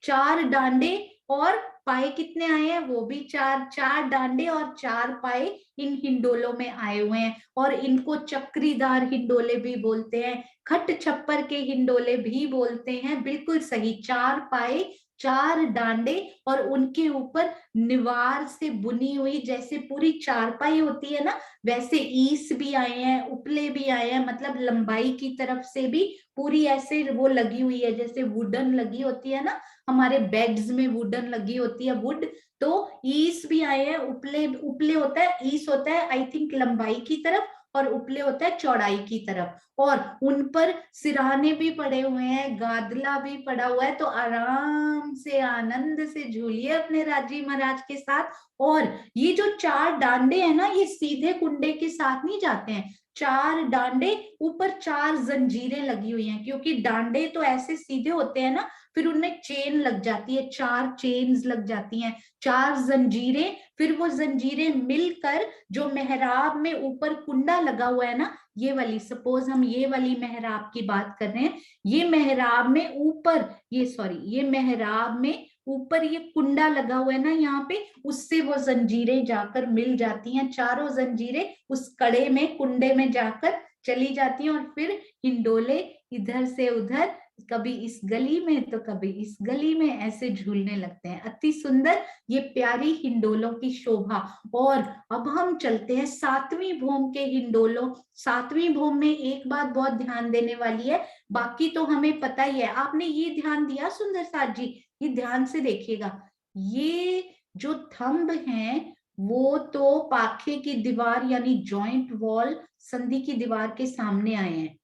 4 डांडे। और पाए कितने आए हैं, वो भी 4, 4 डांडे और 4 पाए इन हिंडोलों में आए हुए हैं। और इनको चक्रीदार हिंडोले भी बोलते हैं, खट छप्पर के हिंडोले भी बोलते हैं। बिल्कुल सही, 4 पाए, 4 डांडे और उनके ऊपर निवार से बुनी हुई, जैसे पूरी चारपाई होती है ना, वैसे ईस भी आए हैं, उपले भी आए हैं, मतलब लंबाई की तरफ से भी पूरी ऐसे वो लगी हुई है, जैसे वुडन लगी होती है ना, हमारे बेड्स में वुडन लगी होती है, वुड। तो ईस भी आए हैं, उपले, उपले होता है, ईस होता है आई थिंक लंबाई की तरफ, और उपले होता है चौड़ाई की तरफ। और उन पर सिरहाने भी पड़े हुए हैं, गादला भी पड़ा हुआ है। तो आराम से आनंद से झूलिए अपने राजी महाराज के साथ। और ये जो 4 डांडे हैं ना, ये सीधे कुंडे के साथ नहीं जाते हैं, 4 डांडे ऊपर 4 जंजीरें लगी हुई हैं, क्योंकि डांडे तो ऐसे सीधे होते हैं ना, फिर उनमें चेन लग जाती है, 4 चेन्स लग जाती हैं, 4 जंजीरें। फिर वो जंजीरें मिलकर जो मेहराब में ऊपर कुंडा लगा हुआ है ना, ये वाली, सपोज हम ये वाली मेहराब की बात कर रहे हैं, ये मेहराब में ऊपर, ये सॉरी, ये मेहराब में ऊपर ये कुंडा लगा हुआ है ना यहाँ पे, उससे वो जंजीरें जाकर मिल जाती हैं, चारों जंजीरें उस कड़े में, कुंडे में जाकर चली जाती हैं। और फिर हिंडोले इधर से उधर, कभी इस गली में तो कभी इस गली में, ऐसे झूलने लगते हैं। अति सुंदर ये प्यारी हिंडोलों की शोभा। और अब हम चलते हैं 7वीं भूम के हिंडोलों। 7वीं भूम में एक बात बहुत ध्यान देने वाली है, बाकी तो हमें पता ही है। आपने ये ध्यान दिया सुंदर साथ जी, ये ध्यान से देखिएगा, ये जो थंब हैं वो तो पाखे की दीवार यानी जॉइंट वॉल, संधि की दीवार के सामने आए हैं।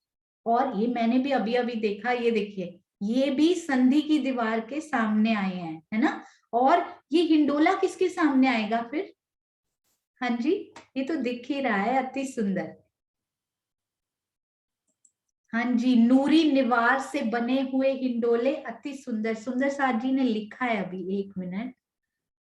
और ये मैंने भी अभी अभी देखा, ये देखिए, ये भी संधि की दीवार के सामने आए हैं, है ना। और ये हिंडोला किसके सामने आएगा फिर, हाँ जी, ये तो दिख ही रहा है, अति सुंदर। हाँ जी, नूरी निवार से बने हुए हिंडोले, अति सुंदर। सुंदर साथ जी ने लिखा है अभी, 1 मिनट,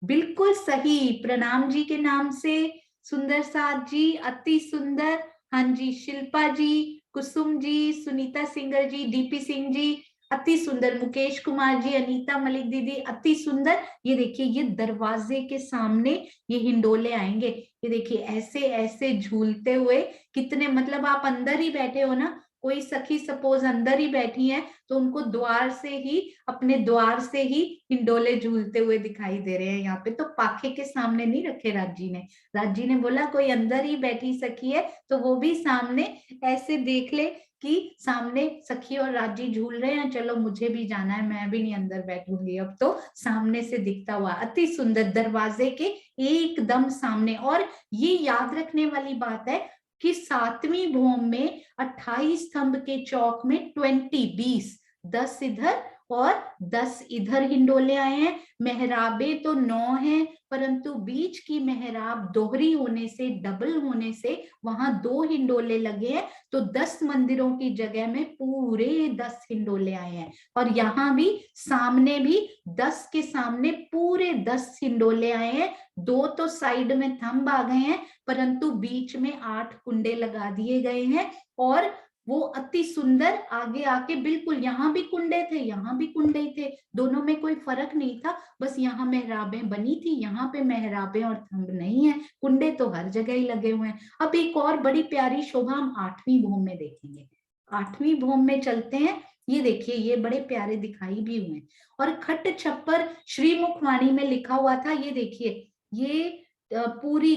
बिल्कुल सही, प्रणाम जी के नाम से सुंदर साथ जी, अति सुंदर। हाँ जी, शिल्पा जी, कुसुम जी, सुनीता सिंगर जी, डीपी सिंह जी, अति सुंदर। मुकेश कुमार जी, अनीता मलिक दीदी, अति सुंदर। ये देखिए, ये दरवाजे के सामने ये हिंडोले आएंगे, ये देखिए ऐसे ऐसे झूलते हुए। कितने, मतलब आप अंदर ही बैठे हो ना, कोई सखी सपोज अंदर ही बैठी है, तो उनको द्वार से ही, अपने द्वार से ही हिंडोले झूलते हुए दिखाई दे रहे हैं यहाँ पे। तो पाखे के सामने नहीं रखे राजी ने, राजी ने बोला कोई अंदर ही बैठी सखी है तो वो भी सामने ऐसे देख ले कि सामने सखी और राजी झूल रहे हैं, चलो मुझे भी जाना है, मैं भी नहीं अंदर बैठूंगी अब, तो सामने से दिखता हुआ, अति सुंदर, दरवाजे के एकदम सामने। और ये याद रखने वाली बात है कि 7वीं भूम में 28 स्तंभ के चौक में 20 10 इधर और 10 इधर हिंडोले आए हैं। मेहराबे तो 9 हैं, परंतु बीच की मेहराब दोहरी होने से, डबल होने से वहां 2 हिंडोले लगे हैं। तो 10 मंदिरों की जगह में पूरे 10 हिंडोले आए हैं। और यहाँ भी सामने भी 10 के सामने पूरे 10 हिंडोले आए हैं। 2 तो साइड में थंब आ गए हैं, परंतु बीच में 8 कुंडे लगा दिए गए हैं। और वो अति सुंदर आगे आके, बिल्कुल यहाँ भी कुंडे थे, यहाँ भी कुंडे थे, दोनों में कोई फर्क नहीं था, बस यहाँ मेहराबें बनी थी, यहाँ पे मेहराबें और थंब नहीं है, कुंडे तो हर जगह ही लगे हुए हैं। अब एक और बड़ी प्यारी शोभा हम 8वीं भूम में देखेंगे। 8वीं भूम में चलते हैं, ये देखिए, ये बड़े प्यारे दिखाई भी हुए। और खट छप्पर श्रीमुखवाणी में लिखा हुआ था, ये देखिए, ये पूरी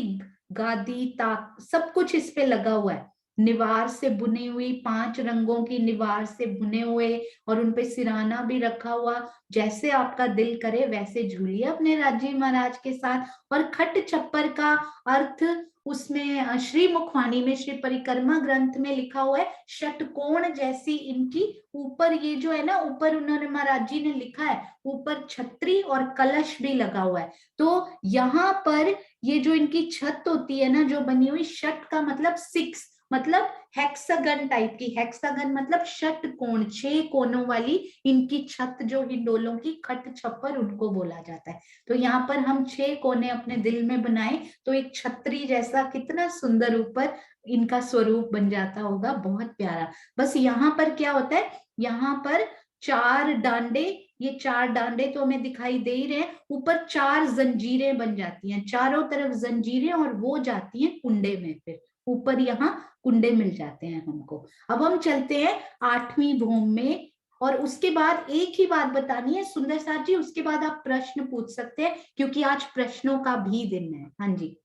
गादी ताक सब कुछ इस पे लगा हुआ है, निवार से बुनी हुई, 5 रंगों की निवार से बुने हुए, और उनपे सिराना भी रखा हुआ। जैसे आपका दिल करे वैसे झूलिए अपने राजी महाराज के साथ। और खट छप्पर का अर्थ उसमें श्री मुखवाणी में, श्री परिक्रमा ग्रंथ में लिखा हुआ है, षटकोण जैसी इनकी ऊपर, ये जो है ना, ऊपर उन्होंने महाराज जी ने लिखा है, ऊपर छतरी और कलश भी लगा हुआ है। तो यहाँ पर ये जो इनकी छत होती है ना, जो बनी हुई, षट का मतलब 6, मतलब हेक्सागन टाइप की, हेक्सागन मतलब षटकोण, 6 कोनों वाली इनकी छत, जो हिंडोलों की खट छप्पर उनको बोला जाता है। तो यहाँ पर हम 6 कोने अपने दिल में बनाए तो एक छतरी जैसा कितना सुंदर ऊपर इनका स्वरूप बन जाता होगा, बहुत प्यारा। बस यहाँ पर क्या होता है, यहाँ पर 4 डांडे, ये 4 डांडे तो हमें दिखाई दे ही रहे हैं, ऊपर 4 जंजीरें बन जाती हैं, चारों तरफ जंजीरें, और वो जाती हैं कुंडे में, फिर ऊपर यहाँ कुंडे मिल जाते हैं हमको। अब हम चलते हैं 8वीं भूम में, और उसके बाद एक ही बात बतानी है सुंदर साथ जी, उसके बाद आप प्रश्न पूछ सकते हैं क्योंकि आज प्रश्नों का भी दिन है। हाँ जी,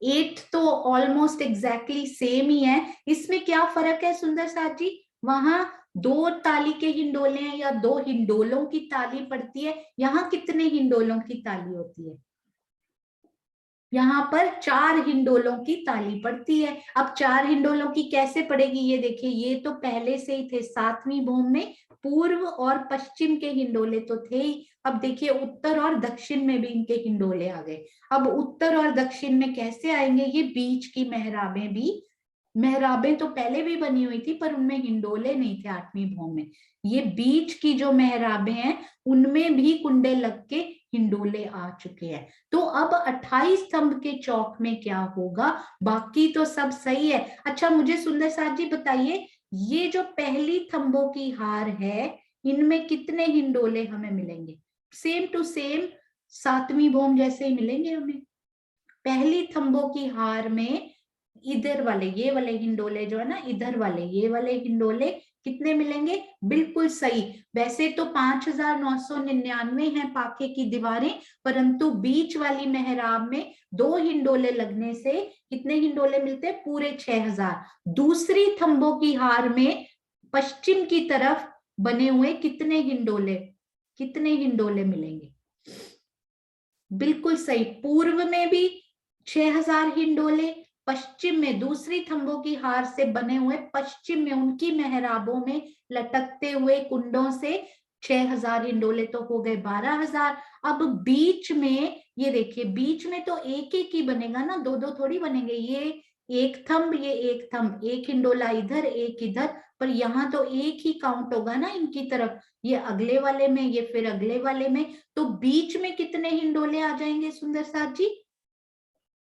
8 तो ऑलमोस्ट एग्जैक्टली सेम ही है। इसमें क्या फर्क है सुंदर साथ जी, वहां 2 ताली के हिंडोले हैं या 2 हिंडोलों की ताली पड़ती है, यहाँ कितने हिंडोलों की ताली होती है, यहाँ पर 4 हिंडोलों की ताली पड़ती है। अब 4 हिंडोलों की कैसे पड़ेगी, ये देखिए, ये तो पहले से ही थे 7वीं भूम में, पूर्व और पश्चिम के हिंडोले तो थे ही, अब देखिए उत्तर और दक्षिण में भी इनके हिंडोले आ गए। अब उत्तर और दक्षिण में कैसे आएंगे, ये बीच की मेहराबें भी, मेहराबें तो पहले भी बनी हुई थी पर उनमें हिंडोले नहीं थे 8वीं भूम में, ये बीच की जो मेहराबें हैं उनमें भी कुंडे लग के हिंडोले आ चुके हैं। तो अब 28 स्तंभ के चौक में क्या होगा, बाकी तो सब सही है। अच्छा मुझे सुंदर साथ जी बताइए, ये जो पहली थंबों की हार है इनमें कितने हिंडोले हमें मिलेंगे, सेम टू सेम 7वीं भूम जैसे ही मिलेंगे हमें। पहली थंबों की हार में इधर वाले, ये वाले हिंडोले जो है ना, इधर वाले ये वाले हिंडोले कितने मिलेंगे, बिल्कुल सही। वैसे तो 5999 है पाके की दीवारें, परंतु बीच वाली मेहराब में 2 हिंडोले लगने से कितने हिंडोले मिलते हैं, पूरे 6000। दूसरी थंबों की हार में पश्चिम की तरफ बने हुए कितने हिंडोले, कितने हिंडोले मिलेंगे, बिल्कुल सही, पूर्व में भी 6000 हिंडोले, पश्चिम में दूसरी थंबों की हार से बने हुए पश्चिम में उनकी मेहराबों में लटकते हुए कुंडों से 6000 हिंडोले तो हो गए 12000। अब बीच में ये देखिए, बीच में तो एक एक ही बनेगा ना, 2 2 थोड़ी बनेंगे, ये एक थंब, ये एक थंब, एक हिंडोला इधर एक इधर, पर यहाँ तो एक ही काउंट होगा ना इनकी तरफ, ये अगले वाले में, ये फिर अगले वाले में, तो बीच में कितने हिंडोले आ जाएंगे सुंदर साथ जी,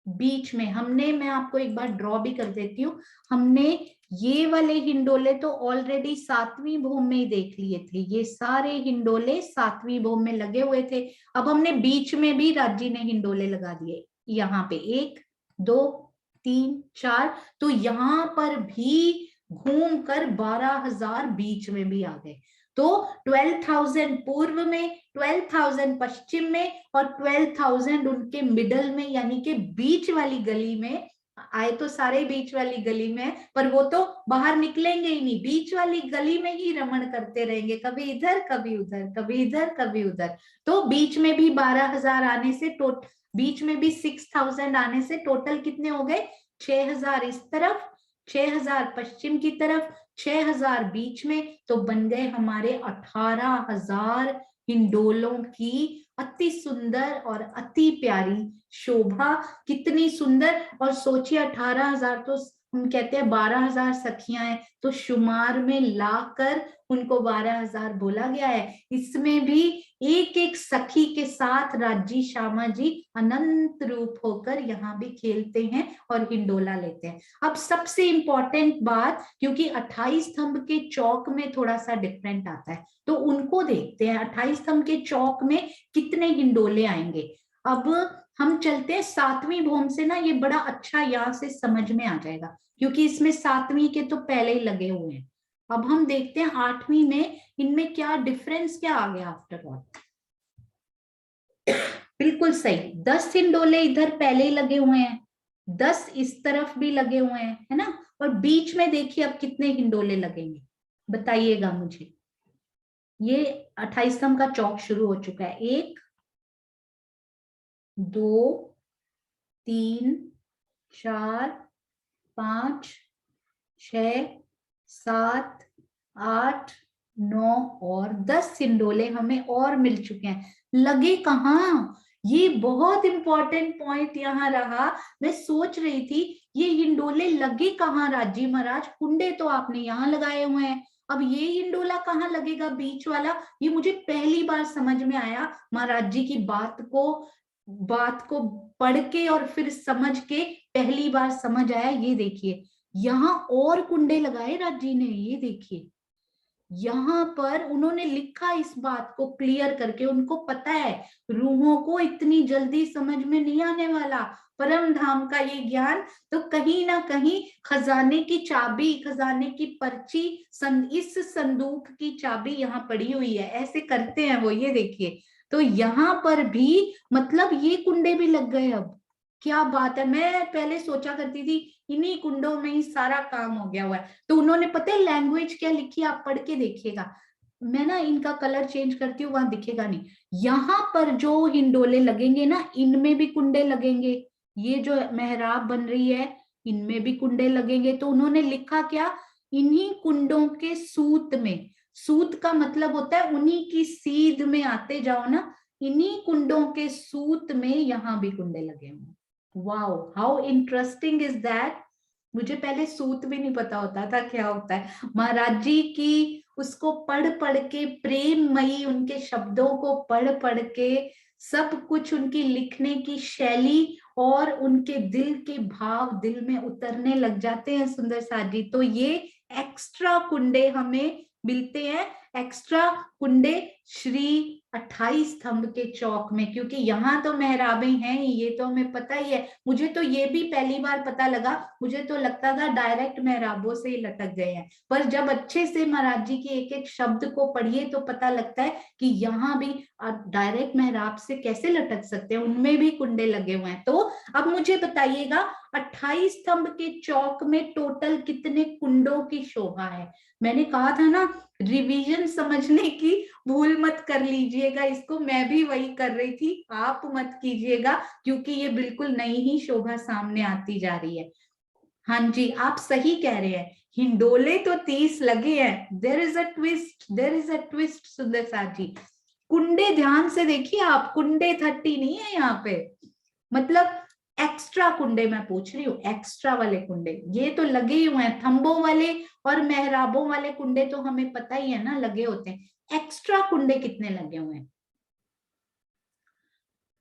बीच में हमने, मैं आपको एक बार ड्रॉ भी कर देती हूँ, हमने ये वाले हिंडोले तो ऑलरेडी 7वीं भूम में ही देख लिए थे, ये सारे हिंडोले 7वीं भूम में लगे हुए थे। अब हमने बीच में भी राजी ने हिंडोले लगा दिए, यहाँ पे 1 2 3 4, तो यहाँ पर भी घूम कर 12000 बीच में भी आ गए। तो 12,000 पूर्व में, 12,000 पश्चिम में, और 12,000 उनके मिडल में, यानी कि बीच वाली गली में आए, तो सारे बीच वाली गली में, पर वो तो बाहर निकलेंगे ही नहीं, बीच वाली गली में ही रमण करते रहेंगे, कभी इधर कभी उधर, कभी इधर कभी उधर। तो बीच में भी 12000 आने से बीच में भी 6000 आने से टोटल कितने हो गए, 6000 इस तरफ, 6000 पश्चिम की तरफ, 6000 बीच में, तो बन गए हमारे 18,000 हिंडोलों की अति सुंदर और अति प्यारी शोभा। कितनी सुंदर, और सोचिए 18,000 तो हम कहते हैं 12,000 सखियां हैं, तो शुमार में लाकर उनको 12,000 बोला गया है। इसमें भी एक एक सखी के साथ राजी श्यामा जी अनंत रूप होकर यहाँ भी खेलते हैं और हिंडोला लेते हैं। अब सबसे इंपॉर्टेंट बात, क्योंकि 28 स्तंभ के चौक में थोड़ा सा डिफरेंट आता है, तो उनको देखते हैं 28 स्तंभ के चौक में कितने हिंडोले आएंगे। अब हम चलते हैं 7वीं भूम से ना, ये बड़ा अच्छा यहाँ से समझ में आ जाएगा क्योंकि इसमें 7वीं के तो पहले ही लगे हुए हैं। अब हम देखते हैं 8वीं में इनमें क्या डिफरेंस क्या आ गया आफ्टर ऑल। बिल्कुल सही, 10 हिंडोले इधर पहले ही लगे हुए हैं, 10 इस तरफ भी लगे हुए हैं, है ना, और बीच में देखिए अब कितने हिंडोले लगेंगे, बताइएगा मुझे। ये 28 स्तंभ का चौक शुरू हो चुका है, 1 2 3 4 5 6 7 8 9 और 10 सिंडोले हमें और मिल चुके हैं। लगे कहाँ, ये बहुत इंपॉर्टेंट पॉइंट यहाँ रहा। मैं सोच रही थी ये हिंडोले लगे कहाँ राजी महाराज, कुंडे तो आपने यहाँ लगाए हुए हैं, अब ये हिंडोला कहाँ लगेगा बीच वाला। ये मुझे पहली बार समझ में आया महाराज जी की बात को पढ़ के और फिर समझ के पहली बार समझ आया। ये देखिए यहाँ और कुंडे लगाए राजी ने, ये देखिए यहाँ पर उन्होंने लिखा इस बात को क्लियर करके। उनको पता है रूहों को इतनी जल्दी समझ में नहीं आने वाला परम धाम का ये ज्ञान, तो कहीं ना कहीं खजाने की चाबी, खजाने की पर्ची, इस संदूक की चाबी यहाँ पड़ी हुई है। ऐसे करते हैं वो, ये देखिए। तो यहाँ पर भी मतलब ये कुंडे भी लग गए। अब क्या बात है, मैं पहले सोचा करती थी इन्हीं कुंडों में ही सारा काम हो गया हुआ है। तो उन्होंने पता है लैंग्वेज क्या लिखी, आप पढ़ के देखिएगा। मैं ना इनका कलर चेंज करती हूँ, वहां दिखेगा नहीं। यहाँ पर जो हिंडोले लगेंगे ना, इनमें भी कुंडे लगेंगे। ये जो मेहराब बन रही है इनमें भी कुंडे लगेंगे। तो उन्होंने लिखा क्या, इन्हीं कुंडों के सूत में, सूत का मतलब होता है उन्हीं की सीध में आते जाओ ना, इन्हीं कुंडों के सूत में यहाँ भी कुंडे लगे हुए। Wow, how interesting is that. मुझे पहले सूत भी नहीं पता होता था क्या होता है। महाराज जी की उसको पढ़ पढ़ के, प्रेममयी उनके शब्दों को पढ़ पढ़ के, सब कुछ उनकी लिखने की शैली और उनके दिल के भाव दिल में उतरने लग जाते हैं सुंदर साथ जी। तो ये एक्स्ट्रा कुंडे हमें मिलते हैं, एक्स्ट्रा कुंडे श्री 28 स्तंभ के चौक में, क्योंकि यहाँ तो मेहराबें हैं ही, ये तो हमें पता ही है। मुझे तो ये भी पहली बार पता लगा, मुझे तो लगता था डायरेक्ट मेहराबों से ही लटक गए हैं। पर जब अच्छे से महाराज जी के एक एक शब्द को पढ़िए तो पता लगता है कि यहाँ भी डायरेक्ट मेहराब से कैसे लटक सकते हैं, उनमें भी कुंडे लगे हुए हैं। तो अब मुझे बताइएगा 28 स्तंभ के चौक में टोटल कितने कुंडों की शोभा है। मैंने कहा था ना रिवीजन समझने की भूल मत कर लीजिएगा इसको, मैं भी वही कर रही थी, आप मत कीजिएगा, क्योंकि ये बिल्कुल नई ही शोभा सामने आती जा रही है। हाँ जी, आप सही कह रहे हैं, हिंडोले तो 30 लगे हैं। There is a twist, there is a twist सुंदर साथ जी। कुंडे ध्यान से देखिए आप, कुंडे 30 नहीं है यहाँ पे, मतलब एक्स्ट्रा कुंडे मैं पूछ रही हूँ, एक्स्ट्रा वाले कुंडे। ये तो लगे ही हुए हैं, थंबों वाले और मेहराबों वाले कुंडे तो हमें पता ही है ना लगे होते हैं। एक्स्ट्रा कुंडे कितने लगे हुए हैं।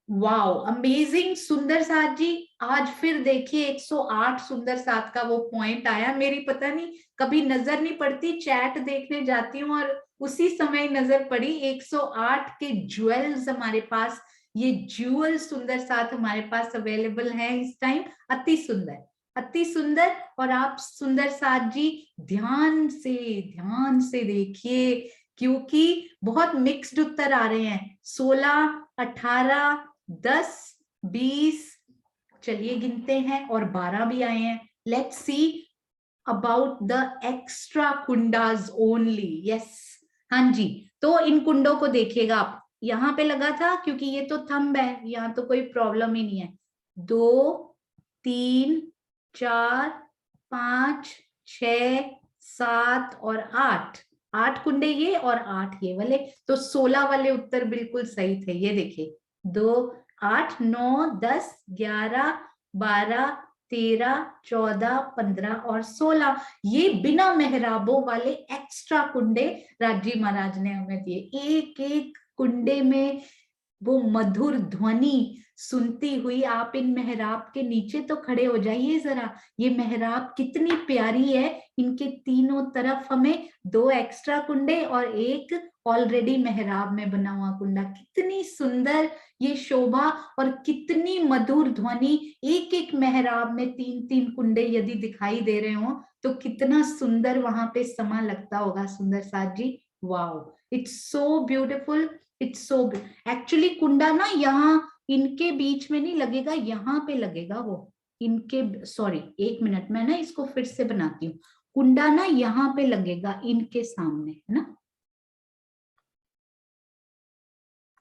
वाओ, अमेजिंग सुंदर साथ जी। आज फिर देखिए 108 सुंदर साथ का वो पॉइंट आया। मेरी पता नहीं कभी नजर नहीं पड़ती, चैट देखने जाती हूँ और उसी समय नजर पड़ी 108 के ज्वेल्स हमारे पास, ये ज्वेल सुंदर साथ हमारे पास अवेलेबल है इस टाइम। अति सुंदर, अति सुंदर। और आप सुंदर साथ जी ध्यान से देखिए, क्योंकि बहुत मिक्स्ड उत्तर आ रहे हैं। 16, 18, 10, 20, चलिए गिनते हैं, और 12 भी आए हैं। Let's see about the extra कुंडाज ओनली। यस, हाँ जी। तो इन कुंडों को देखिएगा आप, यहाँ पे लगा था क्योंकि ये तो थंब है, यहाँ तो कोई प्रॉब्लम ही नहीं है। 2, 3, 4, 5, 6, 7 और 8, 8 कुंडे ये और 8 ये वाले, तो 16 वाले उत्तर बिल्कुल सही थे। ये देखिए 2, 8, 9, 10, 11, 12, 13, 14, 15 और 16, ये बिना मेहराबों वाले एक्स्ट्रा कुंडे राजी महाराज ने हमें दिए। एक एक कुंडे में वो मधुर ध्वनि सुनती हुई आप इन मेहराब के नीचे तो खड़े हो जाइए जरा। ये मेहराब कितनी प्यारी है, इनके तीनों तरफ हमें 2 एक्स्ट्रा कुंडे और एक ऑलरेडी मेहराब में बना हुआ कुंडा, कितनी सुंदर ये शोभा और कितनी मधुर ध्वनि। एक एक मेहराब में 3-3 कुंडे यदि दिखाई दे रहे हो तो कितना सुंदर वहां पे समा लगता होगा सुंदर साथ जी। Wow, it's so beautiful, it's so. Actually कुंडा ना यहाँ इनके बीच में नहीं लगेगा, यहाँ पे लगेगा वो इनके, सॉरी एक मिनट, मैं ना इसको फिर से बनाती हूँ। कुंडा ना यहाँ पे लगेगा इनके सामने, है ना,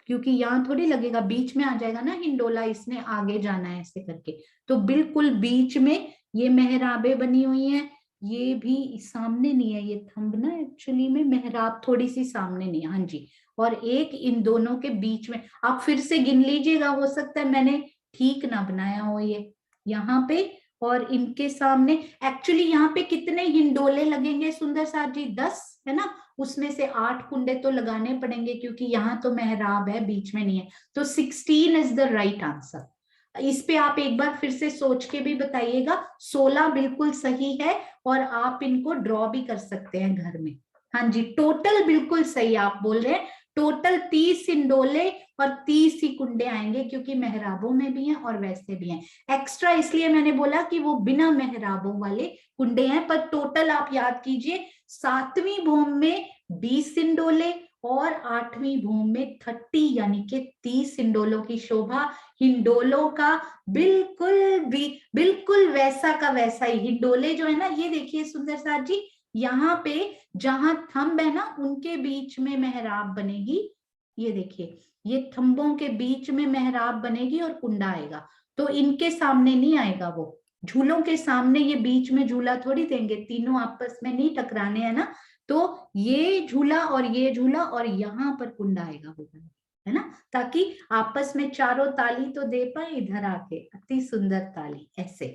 क्योंकि यहाँ थोड़ी लगेगा, बीच में आ जाएगा ना हिंडोला, इसने आगे जाना है ऐसे करके। तो बिल्कुल बीच में ये मेहराबे बनी हुई हैं, ये भी सामने नहीं है, ये थंब ना एक्चुअली में मेहराब थोड़ी सी सामने नहीं है। हाँ जी, और एक इन दोनों के बीच में। आप फिर से गिन लीजिएगा, हो सकता है मैंने ठीक ना बनाया हो ये यहाँ पे और इनके सामने। एक्चुअली यहाँ पे कितने हिंडोले लगेंगे सुंदर साथ जी? 10 है ना, उसमें से 8 कुंडे तो लगाने पड़ेंगे क्योंकि यहाँ तो मेहराब है, बीच में नहीं है। तो 16 इज द राइट आंसर। इस पे आप एक बार फिर से सोच के भी बताइएगा। 16 बिल्कुल सही है और आप इनको ड्रॉ भी कर सकते हैं घर में। हाँ जी, टोटल बिल्कुल सही आप बोल रहे हैं। टोटल 30 इंडोले और 30 ही कुंडे आएंगे क्योंकि मेहराबों में भी हैं और वैसे भी हैं। एक्स्ट्रा इसलिए मैंने बोला कि वो बिना मेहराबों वाले कुंडे हैं, पर टोटल आप याद कीजिए, 7वीं भूम में 20 इंडोले और 8वीं भूम में 30, यानी कि 30 इंडोलों की शोभा। हिंडोलों का बिल्कुल वैसा का वैसा ही हिंडोले जो है ना, ये देखिए सुंदर साथ जी, यहाँ पे जहां थंब है ना उनके बीच में मेहराब बनेगी। ये देखिए, ये थंबों के बीच में मेहराब बनेगी और कुंडा आएगा। तो इनके सामने नहीं आएगा, वो झूलों के सामने ये बीच में झूला थोड़ी देंगे, तीनों आपस में नहीं टकराने हैं ना। तो ये झूला और ये झूला और यहाँ पर कुंडा आएगा वो, है ना, ताकि आपस में चारों ताली तो दे पाए इधर आके, अति सुंदर ताली ऐसे।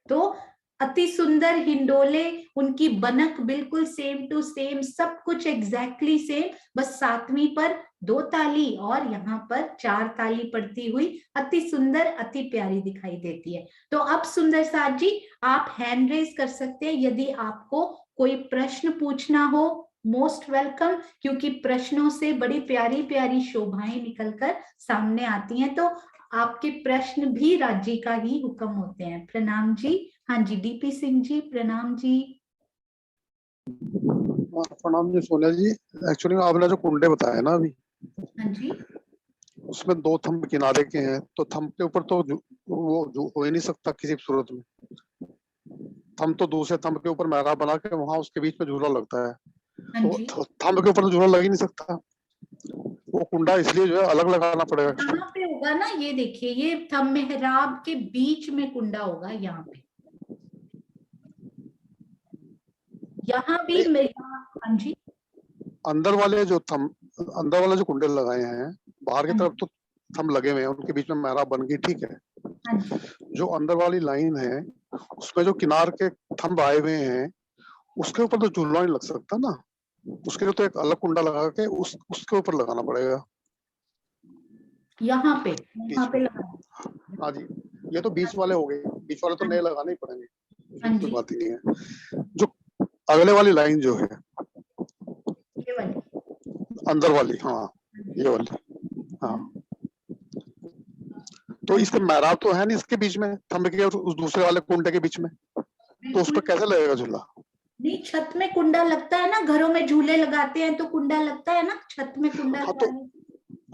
तो अति सुंदर हिंडोले, उनकी बनक बिल्कुल सेम टू सेम, सब कुछ एग्जैक्टली सेम, बस 7वीं पर 2 ताली और यहाँ पर 4 ताली पड़ती हुई अति सुंदर अति प्यारी दिखाई देती है। तो अब सुंदर साथ जी आप हैंड रेज कर सकते हैं यदि आपको कोई प्रश्न पूछना हो। मोस्ट वेलकम, क्योंकि प्रश्नों से बड़ी प्यारी प्यारी शोभाएं निकलकर सामने आती हैं। तो आपके प्रश्न भी राज्य का ही हुक्म होते हैं। प्रणाम जी। हाँ जी, डीपी सिंह जी प्रणाम जी। प्रणाम जी सोनिया जी। एक्चुअली आपने जो कुंडे बताए ना अभी, हाँ जी, उसमें 2 थंब किनारे के हैं, तो थंब के ऊपर तो वो जो हो ही नहीं सकता किसी भी सूरत में। थंब तो दूसरे थंब के ऊपर मेहराब बना के वहां उसके बीच में झूला लगता है, हाँ तो जी, थंब के ऊपर तो झूला लग ही नहीं सकता। वो कुंडा इसलिए जो है अलग लगाना पड़ेगा एक्स्ट्रा। यहाँ पे होगा ना, ये देखिए, ये थंब मेहराब के बीच में कुंडा होगा यहाँ पे, यहाँ भी हाँ जी, अंदर वाले जो थंब अंदर वाले जो कुंडे लगाए हैं, बाहर की हाँ तरफ जी, तो थंब लगे हुए हैं, उनके बीच में मेहराब बन गई, ठीक है। हाँ जी। जो अंदर वाली लाइन है, उसमें जो किनार के थंब आए हुए हैं, उसके ऊपर तो झूला नहीं लग सकता ना। उसके लिए तो एक अलग कुंडा लगा के उसके ऊपर लगाना पड़ेगा यहाँ पे, बीच यहाँ पे में। लगा। हाँ जी, ये तो बीच वाले हो गए, बीच वाले तो हाँ नए लगाने ही पड़ेंगे, हाँ इसमें कोई जी, बात ही नहीं है। जो अगले वाली लाइन जो है, ये वाली। अंदर वाली, हाँ हाँ ये जी, वाली, हाँ। हम्म, तो हाँ इसके जी, मेहराब तो है नहीं इसके बीच में, थंब के और उस दूसरे वाले कुंडे के बीच में, तो उस पर बिल्कुल। कैसे लगेगा झूला? नहीं, छत में कुंडा लगता है ना, घरों में झूले लगाते हैं तो कुंडा लगता है ना, छत में कुंडा हाँ तो लगाने।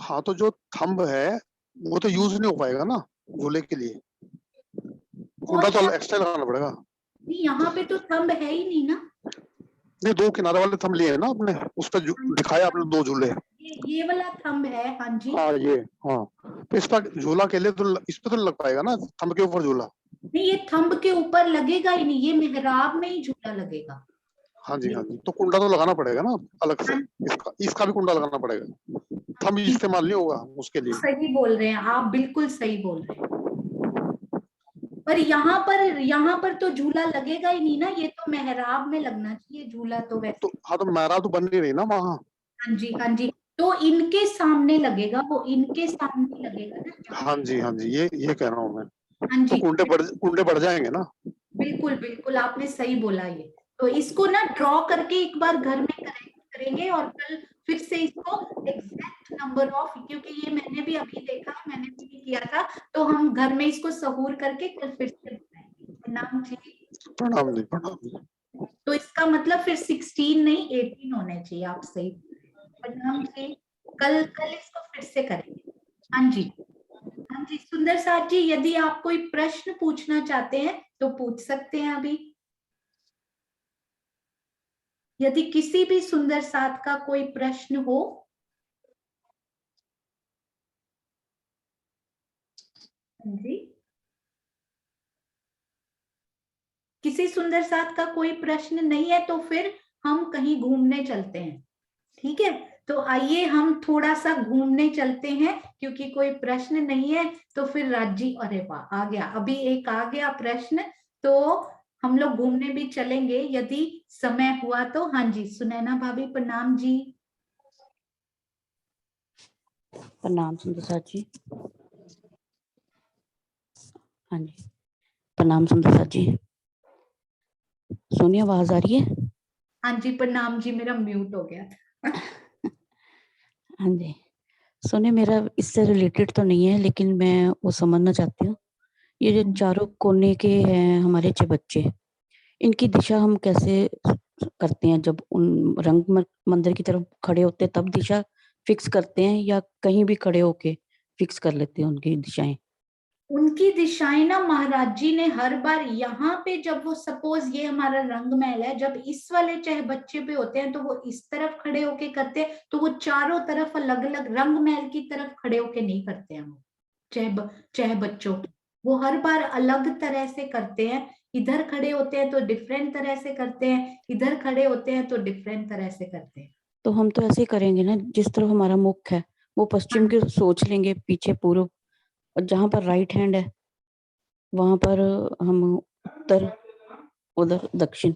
हाँ तो जो थंब है वो तो यूज नहीं हो पाएगा ना झूले के लिए, वो कुंडा तो अच्छा, एक्स्ट्रा लगाना पड़ेगा। नहीं यहाँ पे तो थंब है ही नहीं ना। नहीं, 2 किनारे वाले थंब लिए हैं ना आपने, उस पर हाँ जी, दिखाया हाँ आपने 2 झूले। जी, ये वाला थंब है, हाँ जी। हाँ ये, हाँ, तो इस पर झूला के लिए तो इस पे तो लग पाएगा ना थंब के ऊपर झूला। नहीं, ये थंब के ऊपर लगेगा ही नहीं, ये मेहराब में ही झूला लगेगा। हाँ जी, ये, हाँ जी, तो कुंडा तो लगाना पड़ेगा ना अलग से, हाँ इसका इसका भी कुंडा लगाना पड़ेगा। थंब जी, इस्तेमाल नहीं होगा उसके लिए। सही बोल रहे हैं आप, बिल्कुल सही बोल रहे हैं। पर यहाँ पर तो झूला लगेगा ही नहीं ना, ये तो मेहराब में लगना चाहिए झूला तो तो वैसे। हाँ, तो मेहराब तो बन नहीं रही ना वहाँ। हाँ जी, हाँ जी, तो इनके सामने लगेगा, वो इनके सामने लगेगा ना जहाँ हाँ ये। जी, हाँ जी, ये कह रहा हूँ मैं। हाँ तो जी, कुंडे बढ़ जाएंगे ना। बिल्कुल बिल्कुल आपने सही बोला ये। तो इसको ना ड्रॉ करके एक बार घर में करेंगे और कल फिर से इसको एग्जैक्ट नंबर ऑफ, क्योंकि ये मैंने भी अभी देखा, मैंने भी किया था, तो हम घर में इसको सहूर करके कल फिर से बताएंगे। प्रणाम जी। प्रणाम जी, प्रणाम जी। तो इसका मतलब फिर 16 नहीं 18 होने चाहिए, आप सही। प्रणाम जी। कल कल इसको फिर से करेंगे। हाँ जी, हाँ जी सुंदर साथ जी, यदि आप कोई प्रश्न पूछना चाहते हैं तो पूछ सकते हैं अभी। यदि किसी भी सुंदर साथ का कोई प्रश्न हो। हाँ जी, किसी किसी सुंदर साथ का कोई प्रश्न नहीं है तो फिर हम कहीं घूमने चलते हैं, ठीक है। तो आइए हम थोड़ा सा घूमने चलते हैं, क्योंकि कोई प्रश्न नहीं है तो फिर राजी, अरे वाह आ गया, अभी एक आ गया प्रश्न, तो हम लोग घूमने भी चलेंगे यदि समय हुआ तो। हाँ जी सुनैना भाभी प्रणाम जी। प्रणाम सुंदर साथ जी। हाँ जी प्रणाम सुंदर साथ जी। सोनिया आवाज आ रही है? हाँ जी प्रणाम जी, मेरा म्यूट हो गया था। हाँ जी सोनिया, मेरा इससे रिलेटेड तो नहीं है लेकिन मैं वो समझना चाहती हूँ, ये जो चारों कोने के हैं हमारे 6 बच्चे, इनकी दिशा हम कैसे करते हैं? जब उन रंग मंदिर की तरफ खड़े होते हैं तब दिशा फिक्स करते हैं, या कहीं भी खड़े होके फिक्स कर लेते हैं उनकी दिशाएं? उनकी दिशाएं ना महाराज जी ने हर बार यहाँ पे, जब वो सपोज ये हमारा रंग महल है, जब इस वाले चाहे बच्चे पे होते हैं तो वो इस तरफ खड़े होके करते हैं, तो वो चारों तरफ अलग अलग रंग महल की तरफ खड़े होके नहीं करते हैं वो, चाहे बच्चों की, वो हर बार अलग तरह से करते हैं। इधर खड़े होते हैं तो डिफरेंट तरह से करते हैं, इधर खड़े होते हैं तो डिफरेंट तरह से करते हैं। तो हम तो ऐसे ही करेंगे ना, जिस तरफ हमारा मुख है वो पश्चिम की सोच लेंगे, पीछे पूर्व, और जहां पर राइट हैंड है वहां पर हम उत्तर, उधर दक्षिण।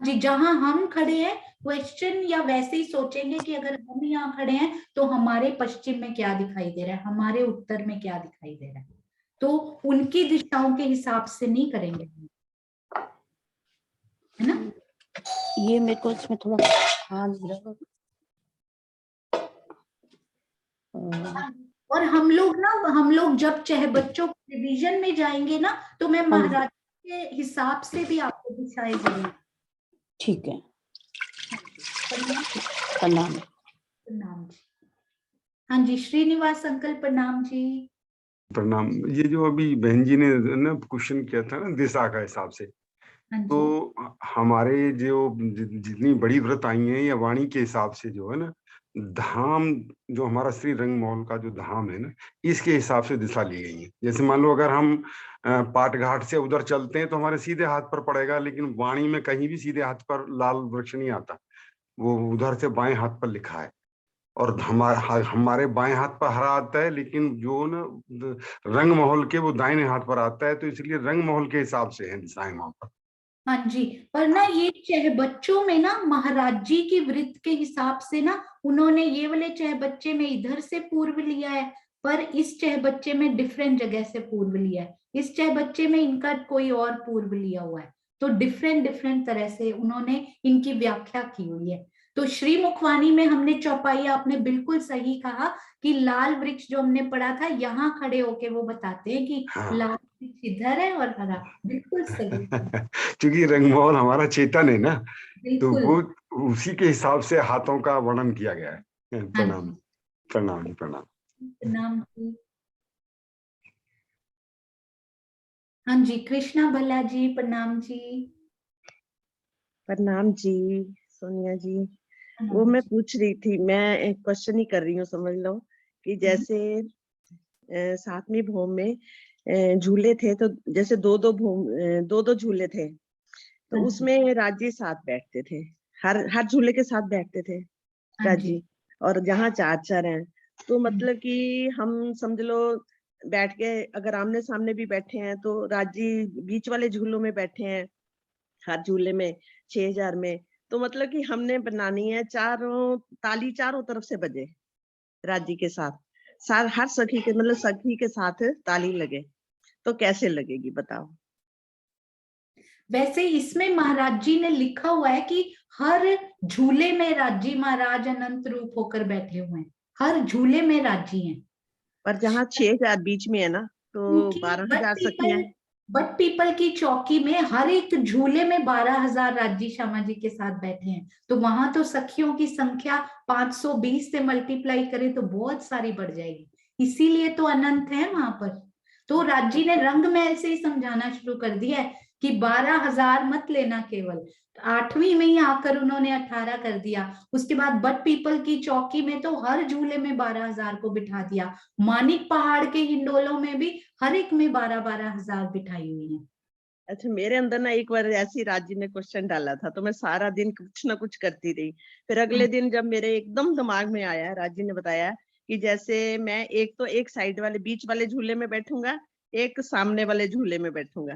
जी जहां हम खड़े हैं क्वेश्चन या वैसे ही सोचेंगे कि अगर हम यहाँ खड़े हैं तो हमारे पश्चिम में क्या दिखाई दे रहा है, हमारे उत्तर में क्या दिखाई दे रहा है, तो उनकी दिशाओं के हिसाब से नहीं करेंगे, है ना। ये मेरे को इसमें थोड़ा हाँ और हम लोग जब चाहे बच्चों के रिवीजन में जाएंगे ना, तो मैं महाराज के हिसाब से भी आपको दिशाएं जरूर। ठीक है। प्रणाम प्रणाम। प्रणाम जी। हाँ जी श्रीनिवास अंकल प्रणाम जी। प्रणाम। ये जो अभी बहन जी ने ना क्वेश्चन किया था ना दिशा का हिसाब से, हाँ तो जी हमारे जो जितनी बड़ी व्रत आई हैं या वाणी के हिसाब से जो है ना, धाम जो हमारा श्री रंगमहल का जो धाम है ना, इसके हिसाब से दिशा ली गई है। जैसे मान लो अगर हम पाट घाट से उधर चलते हैं तो हमारे सीधे हाथ पर पड़ेगा, लेकिन वाणी में कहीं भी सीधे हाथ पर लाल वृक्ष नहीं आता, वो उधर से बाएं हाथ पर लिखा है। और हमारे बाएं हाथ पर हरा आता है, लेकिन जो ना रंग महल के वो दाहिने हाथ पर आता है, तो इसलिए रंग महल के हिसाब से है दिशाएं वहां पर। हाँ जी। पर ना ये चाहे बच्चों में ना महाराज जी की वृत्त के हिसाब से ना, उन्होंने ये वाले चाहे बच्चे में इधर से पूर्व लिया है, पर इस चाहे बच्चे में डिफरेंट जगह से पूर्व लिया है, इस चाहे बच्चे में इनका कोई और पूर्व लिया हुआ है, तो डिफरेंट डिफरेंट तरह से उन्होंने इनकी व्याख्या की हुई है। तो श्री मुखवाणी में हमने चौपाई, आपने बिल्कुल सही कहा कि लाल वृक्ष जो हमने पढ़ा था, यहाँ खड़े होके वो बताते हैं कि हाँ। लाल वृक्ष इधर है और हरा, बिल्कुल सही। क्योंकि रंगमहल हमारा चेतन है ना, तो बिल्कुल। वो उसी के हिसाब से हाथों का वर्णन किया गया है। प्रणाम। हाँ प्रणाम जी प्रणाम। नाम की। हाँ जी कृष्णा भला जी प्रणाम जी। प्रणाम जी सोनिया जी। वो प्रणाम मैं जी। पूछ रही थी, मैं एक क्वेश्चन ही कर रही हूँ, समझ लो कि जैसे सातवीं भौम में झूले थे, तो जैसे दो दो झूले थे, तो हाँ जी उसमें राजी साथ बैठते थे, हर झूले के साथ बैठते थे हाँ जी। राजी। और जहाँ चार चार हैं तो मतलब कि हम समझ लो बैठ के, अगर आमने सामने भी बैठे हैं तो राजी बीच वाले झूलों में बैठे हैं, हर झूले में 6000 में, तो मतलब कि हमने बनानी है चारों ताली, चारों तरफ से बजे राजी के साथ, हर सखी के मतलब सखी के साथ ताली लगे, तो कैसे लगेगी बताओ। वैसे इसमें महाराज जी ने लिखा हुआ है कि हर झूले में राजी महाराज अनंत रूप होकर बैठे हुए हैं, हर झूले में राजी हैं। पर जहाँ 6000 बीच में है ना, तो क्योंकि 12000 सखी हैं। बट पीपल की चौकी में हर एक झूले में 12,000 राजी श्यामा जी के साथ बैठे हैं, तो वहां तो सखियों की संख्या 520 से मल्टीप्लाई करें तो बहुत सारी बढ़ जाएगी, इसीलिए तो अनंत है वहां पर। तो राजी ने रंग महल से ही समझाना शुरू कर दिया है कि 12,000 मत लेना केवल, 8वीं में ही आकर उन्होंने 18 कर दिया। उसके बाद बट पीपल की चौकी में तो हर झूले में 12,000 को बिठा दिया, मानिक पहाड़ के हिंडोलों में भी हर एक में 12,000 बिठाई हुई है। अच्छा, मेरे अंदर ना एक बार ऐसी राजी ने क्वेश्चन डाला था, तो मैं सारा दिन कुछ ना कुछ करती रही। फिर अगले दिन जब मेरे एकदम दिमाग में आया, राजी ने बताया कि जैसे मैं एक तो एक साइड वाले बीच वाले झूले में बैठूंगा, एक सामने वाले झूले में बैठूंगा,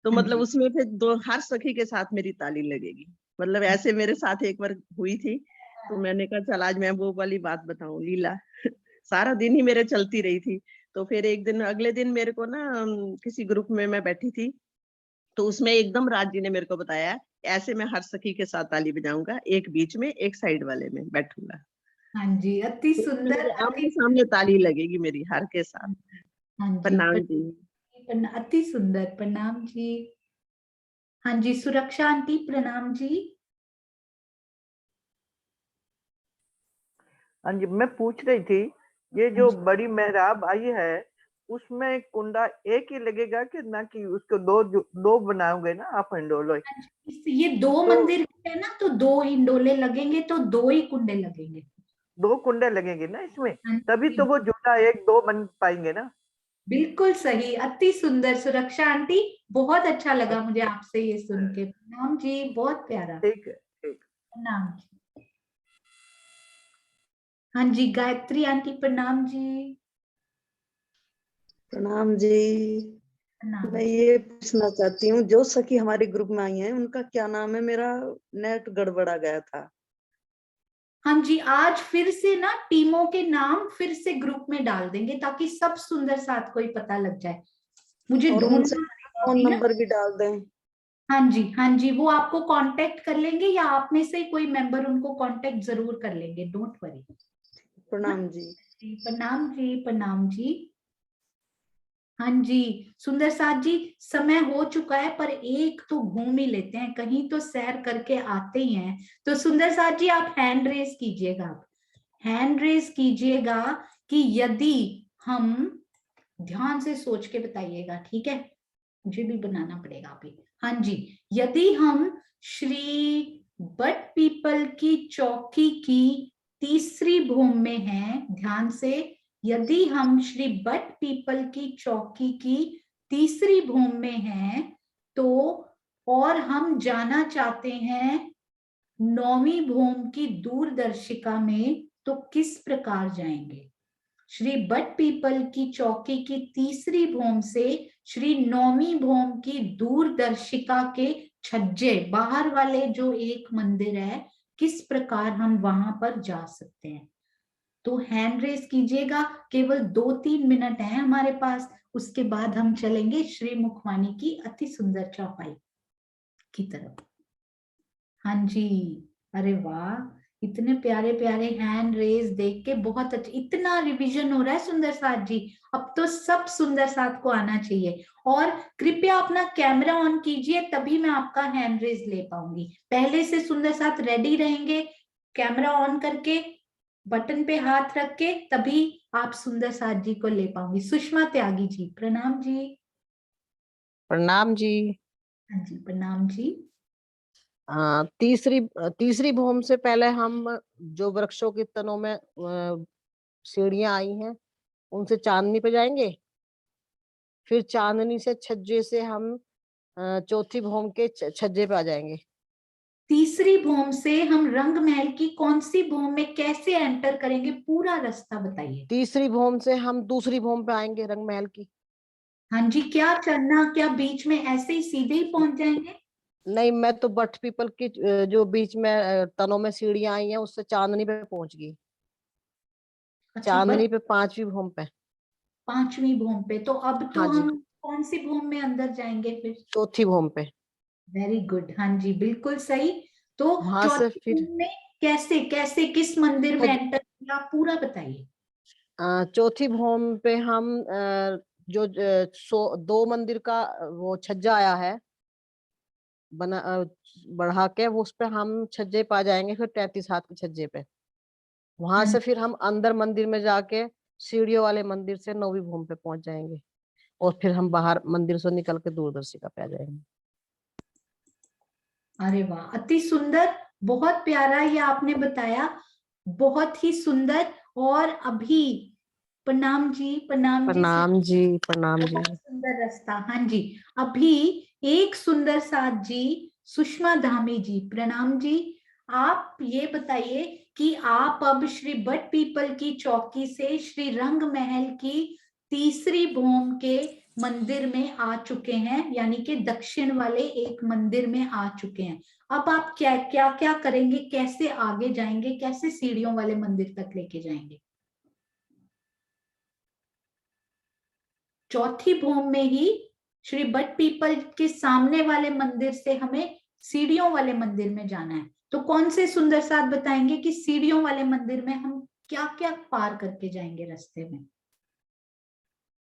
तो हाँ मतलब जी। उसमें फिर दो हर सखी के साथ मेरी ताली लगेगी। मतलब ऐसे मेरे साथ एक बार हुई थी, तो मैंने कहा चल आज मैं वो वाली बात बताऊं लीला। सारा दिन ही मेरे चलती रही थी। तो फिर एक दिन अगले दिन मेरे को ना किसी ग्रुप में मैं बैठी थी, तो उसमें एकदम राज जी ने मेरे को बताया ऐसे मैं हर सखी के साथ ताली बजाऊंगा, एक बीच में एक साइड वाले में बैठूंगा, हाँ जी, अति तो उसमें सुंदर, मेरे अति आमने सामने ताली लगेगी मेरी हर के साथ। हाँ जी, प्रणाम जी। अति सुंदर, प्रणाम जी। हाँ जी, सुरक्षा आंटी प्रणाम जी। हाँ जी, मैं पूछ रही थी ये हाँ जो जी। बड़ी मेहराब आई है उसमें कुंडा एक ही लगेगा कि ना, कि उसको दो बनाओगे ना आप हिंडोलो? ये दो तो मंदिर है ना, तो दो हिंडोले लगेंगे, तो दो ही कुंडे लगेंगे। दो कुंडे लगेंगे ना इसमें, हाँ तभी जी, तो वो झूला एक दो बन पाएंगे ना। बिल्कुल सही, अति सुंदर सुरक्षा आंटी। बहुत अच्छा लगा मुझे आपसे ये सुन के, प्रणाम जी, बहुत प्यारा। ठीक है, ठीक। प्रणाम जी। हाँ जी, गायत्री आंटी प्रणाम जी। प्रणाम जी। प्रणाम मैं जी। ये पूछना चाहती हूँ, जो सखी हमारे ग्रुप में आई हैं उनका क्या नाम है? मेरा नेट गड़बड़ा गया था। हाँ जी, आज फिर से ना टीमों के नाम फिर से ग्रुप में डाल देंगे, ताकि सब सुंदर साथ को ही पता लग जाए। मुझे और उनसे ढूंढना पड़ेगा फोन अभी ना। नंबर भी डाल दें। हाँ जी, हाँ जी, वो आपको कांटेक्ट कर लेंगे, या आप में से कोई मेंबर उनको कांटेक्ट जरूर कर लेंगे, डोंट वरी। प्रणाम जी। प्रणाम जी, प्रणाम जी। हाँ जी, सुंदर साथ जी, समय हो चुका है, पर एक तो घूम ही लेते हैं, कहीं तो सैर करके आते ही हैं। तो सुंदर साथ जी, आप हैंड रेस कीजिएगा, आप हैंड रेस कीजिएगा कि यदि हम, ध्यान से सोच के बताइएगा, ठीक है, मुझे भी बनाना पड़ेगा अभी। हाँ जी, यदि हम श्री बट पीपल की चौकी की तीसरी भूमि में हैं, ध्यान से, यदि हम श्री बट पीपल की चौकी की तीसरी भूमि में हैं, तो और हम जाना चाहते हैं 9वीं भूमि की दूरदर्शिका में, तो किस प्रकार जाएंगे? श्री बट पीपल की चौकी की तीसरी भूमि से श्री 9वीं भूमि की दूरदर्शिका के छज्जे बाहर वाले जो एक मंदिर है, किस प्रकार हम वहां पर जा सकते हैं? तो हैंड रेस कीजिएगा, केवल 2-3 मिनट है हमारे पास, उसके बाद हम चलेंगे श्री मुखवानी की अति सुंदर चौपाई की तरफ। हाँ जी, अरे वाह, इतने प्यारे प्यारे हैंड रेस देख के बहुत अच्छा, इतना रिवीजन हो रहा है सुंदर साथ जी, अब तो सब सुंदर साथ को आना चाहिए। और कृपया अपना कैमरा ऑन कीजिए, तभी मैं आपका हैंड रेस ले पाऊंगी। पहले से सुंदर साथ रेडी रहेंगे, कैमरा ऑन करके, बटन पे हाथ रख के, तभी आप सुंदर साथ जी को ले पाऊंगी। सुषमा त्यागी जी प्रणाम जी। प्रणाम जी। हाँ जी, प्रणाम जी। तीसरी भूमि से पहले हम जो वृक्षों के तनों में सीढ़ियां आई हैं उनसे चांदनी पे जाएंगे, फिर चांदनी से छज्जे से हम चौथी भूमि के छज्जे पे आ जाएंगे। तीसरी भूमि से हम रंग महल की कौन सी भूमि में कैसे एंटर करेंगे, पूरा रास्ता बताइए। तीसरी भूमि से हम दूसरी भूमि पे आएंगे रंग महल की। हाँ जी, क्या चलना, क्या बीच में ऐसे ही सीधे ही पहुंच जाएंगे? नहीं, मैं तो बट पीपल की जो बीच में तनों में सीढ़ियां आई हैं उससे चांदनी पे पहुंच गई। अच्छा, बस चांदनी पे पांचवी भूमि पे। 5वीं भूमि पे, तो अब तो हाँ जी, हम कौन सी भूमि में अंदर जाएंगे फिर? चौथी भूमि पे। वेरी गुड, हाँ जी, बिल्कुल सही। तो वहां से चौथी फिर भूमि में कैसे कैसे किस मंदिर में एंटर किया, पूरा बताइए। चौथी भूमि पे हम जो दो मंदिर का वो छज्जा आया है बना बढ़ा के, वो उस पे हम छज्जे पा जाएंगे, फिर 33 हाथ के छज्जे पे। वहां हाँ से जी, फिर हम अंदर मंदिर में जाके सीढ़ियों वाले मंदिर से 9वीं भूमि पे पहुंच जाएंगे, और फिर हम बाहर मंदिर से निकल के दूरदर्शिका पे आ जाएंगे। अरे वाह, अति सुंदर, बहुत प्यारा ये आपने बताया, बहुत ही सुंदर। और अभी प्रणाम जी, प्रणाम जी। प्रणाम जी, प्रणाम जी। बहुत सुंदर रास्ता। हाँ जी, अभी एक सुंदर साथ जी, सुषमा धामी जी, प्रणाम जी। आप ये बताइए कि आप अब श्री बट पीपल की चौकी से श्री रंग महल की तीसरी भौम के मंदिर में आ चुके हैं, यानी कि दक्षिण वाले एक मंदिर में आ चुके हैं। अब आप क्या क्या क्या करेंगे, कैसे आगे जाएंगे, कैसे सीढ़ियों वाले मंदिर तक लेके जाएंगे? चौथी भौम में ही श्री बट पीपल के सामने वाले मंदिर से हमें सीढ़ियों वाले मंदिर में जाना है। तो कौन से सुंदर साथ बताएंगे कि सीढ़ियों वाले मंदिर में हम क्या क्या पार करके जाएंगे रास्ते में?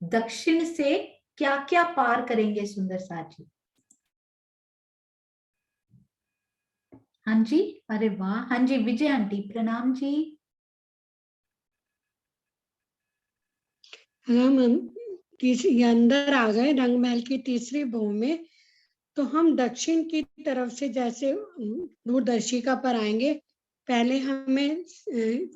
दक्षिण से क्या क्या पार करेंगे सुंदर साथ जी? हाँ जी, अरे वाह। हाँ जी, विजय आंटी, प्रणाम जी। हम अंदर आ गए रंग महल की तीसरी भौम में, तो हम दक्षिण की तरफ से जैसे दूरदर्शिका पर आएंगे, पहले हमें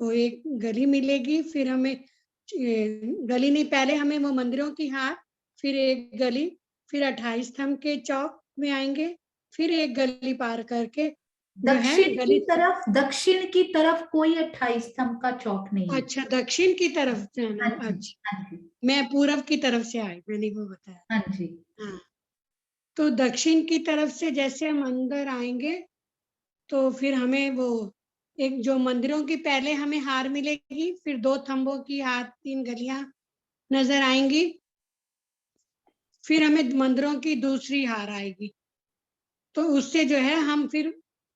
वो एक गली मिलेगी, फिर हमें गली नहीं, पहले हमें वो मंदिरों की हार, फिर एक गली, फिर 28 स्तंभ के चौक में आएंगे, फिर एक गली पार करके जो है गली। दक्षिण की तरफ कोई 28 स्तंभ का चौक नहीं है। अच्छा, दक्षिण की तरफ जाना है। हाँ जी, अच्छा, हाँ जी, मैं पूरब की तरफ से आई, मैंने वो बताया। हाँ जी। हाँ, तो दक्षिण की तरफ से जैसे हम अंदर आएंगे, तो फिर हमें वो एक जो मंदिरों की पहले हमें हार मिलेगी, फिर 2 थंबों की हार, 3 गलियां नजर आएंगी, फिर हमें मंदिरों की दूसरी हार आएगी। तो उससे जो है हम फिर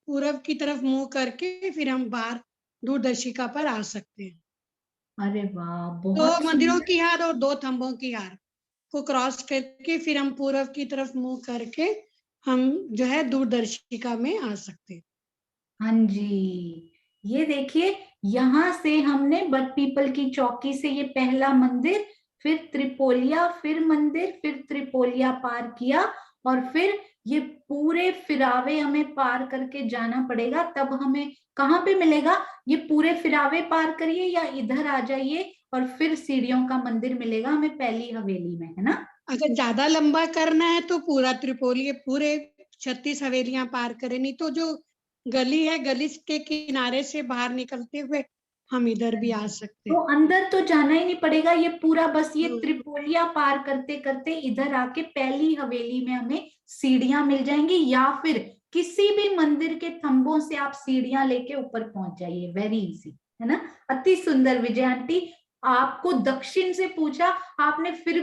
पूरब की तरफ मुंह करके फिर हम बाहर दूरदर्शिका पर आ सकते हैं। अरे वाह, 2 बहुत मंदिरों सुंदर। की हार और 2 थंबों की हार को क्रॉस करके फिर हम पूरब की तरफ मुंह करके हम जो है दूरदर्शिका में आ सकते हैं। हाँ जी, ये देखिए, यहाँ से हमने बट पीपल की चौकी से ये पहला मंदिर, फिर त्रिपोलिया, फिर मंदिर, फिर त्रिपोलिया पार किया, और फिर ये पूरे फिरावे हमें पार करके जाना पड़ेगा। तब हमें कहाँ पे मिलेगा? ये पूरे फिरावे पार करिए या इधर आ जाइए और फिर सीढ़ियों का मंदिर मिलेगा हमें पहली हवेली में, है ना? अगर ज्यादा लंबा करना है तो पूरा त्रिपोली, पूरे 36 हवेलियां पार करें, नहीं तो जो गली है, गली के किनारे से बाहर निकलते हुए हम इधर भी आ सकते तो हैं। अंदर तो जाना ही नहीं पड़ेगा, ये पूरा बस ये त्रिपोलिया पार करते करते इधर आके पहली हवेली में हमें सीढ़ियां मिल जाएंगी, या फिर किसी भी मंदिर के थंबों से आप सीढ़ियां लेके ऊपर पहुंच जाइए। वेरी इजी, है ना? अति सुंदर विजय आंटी। आपको दक्षिण से पूछा, आपने फिर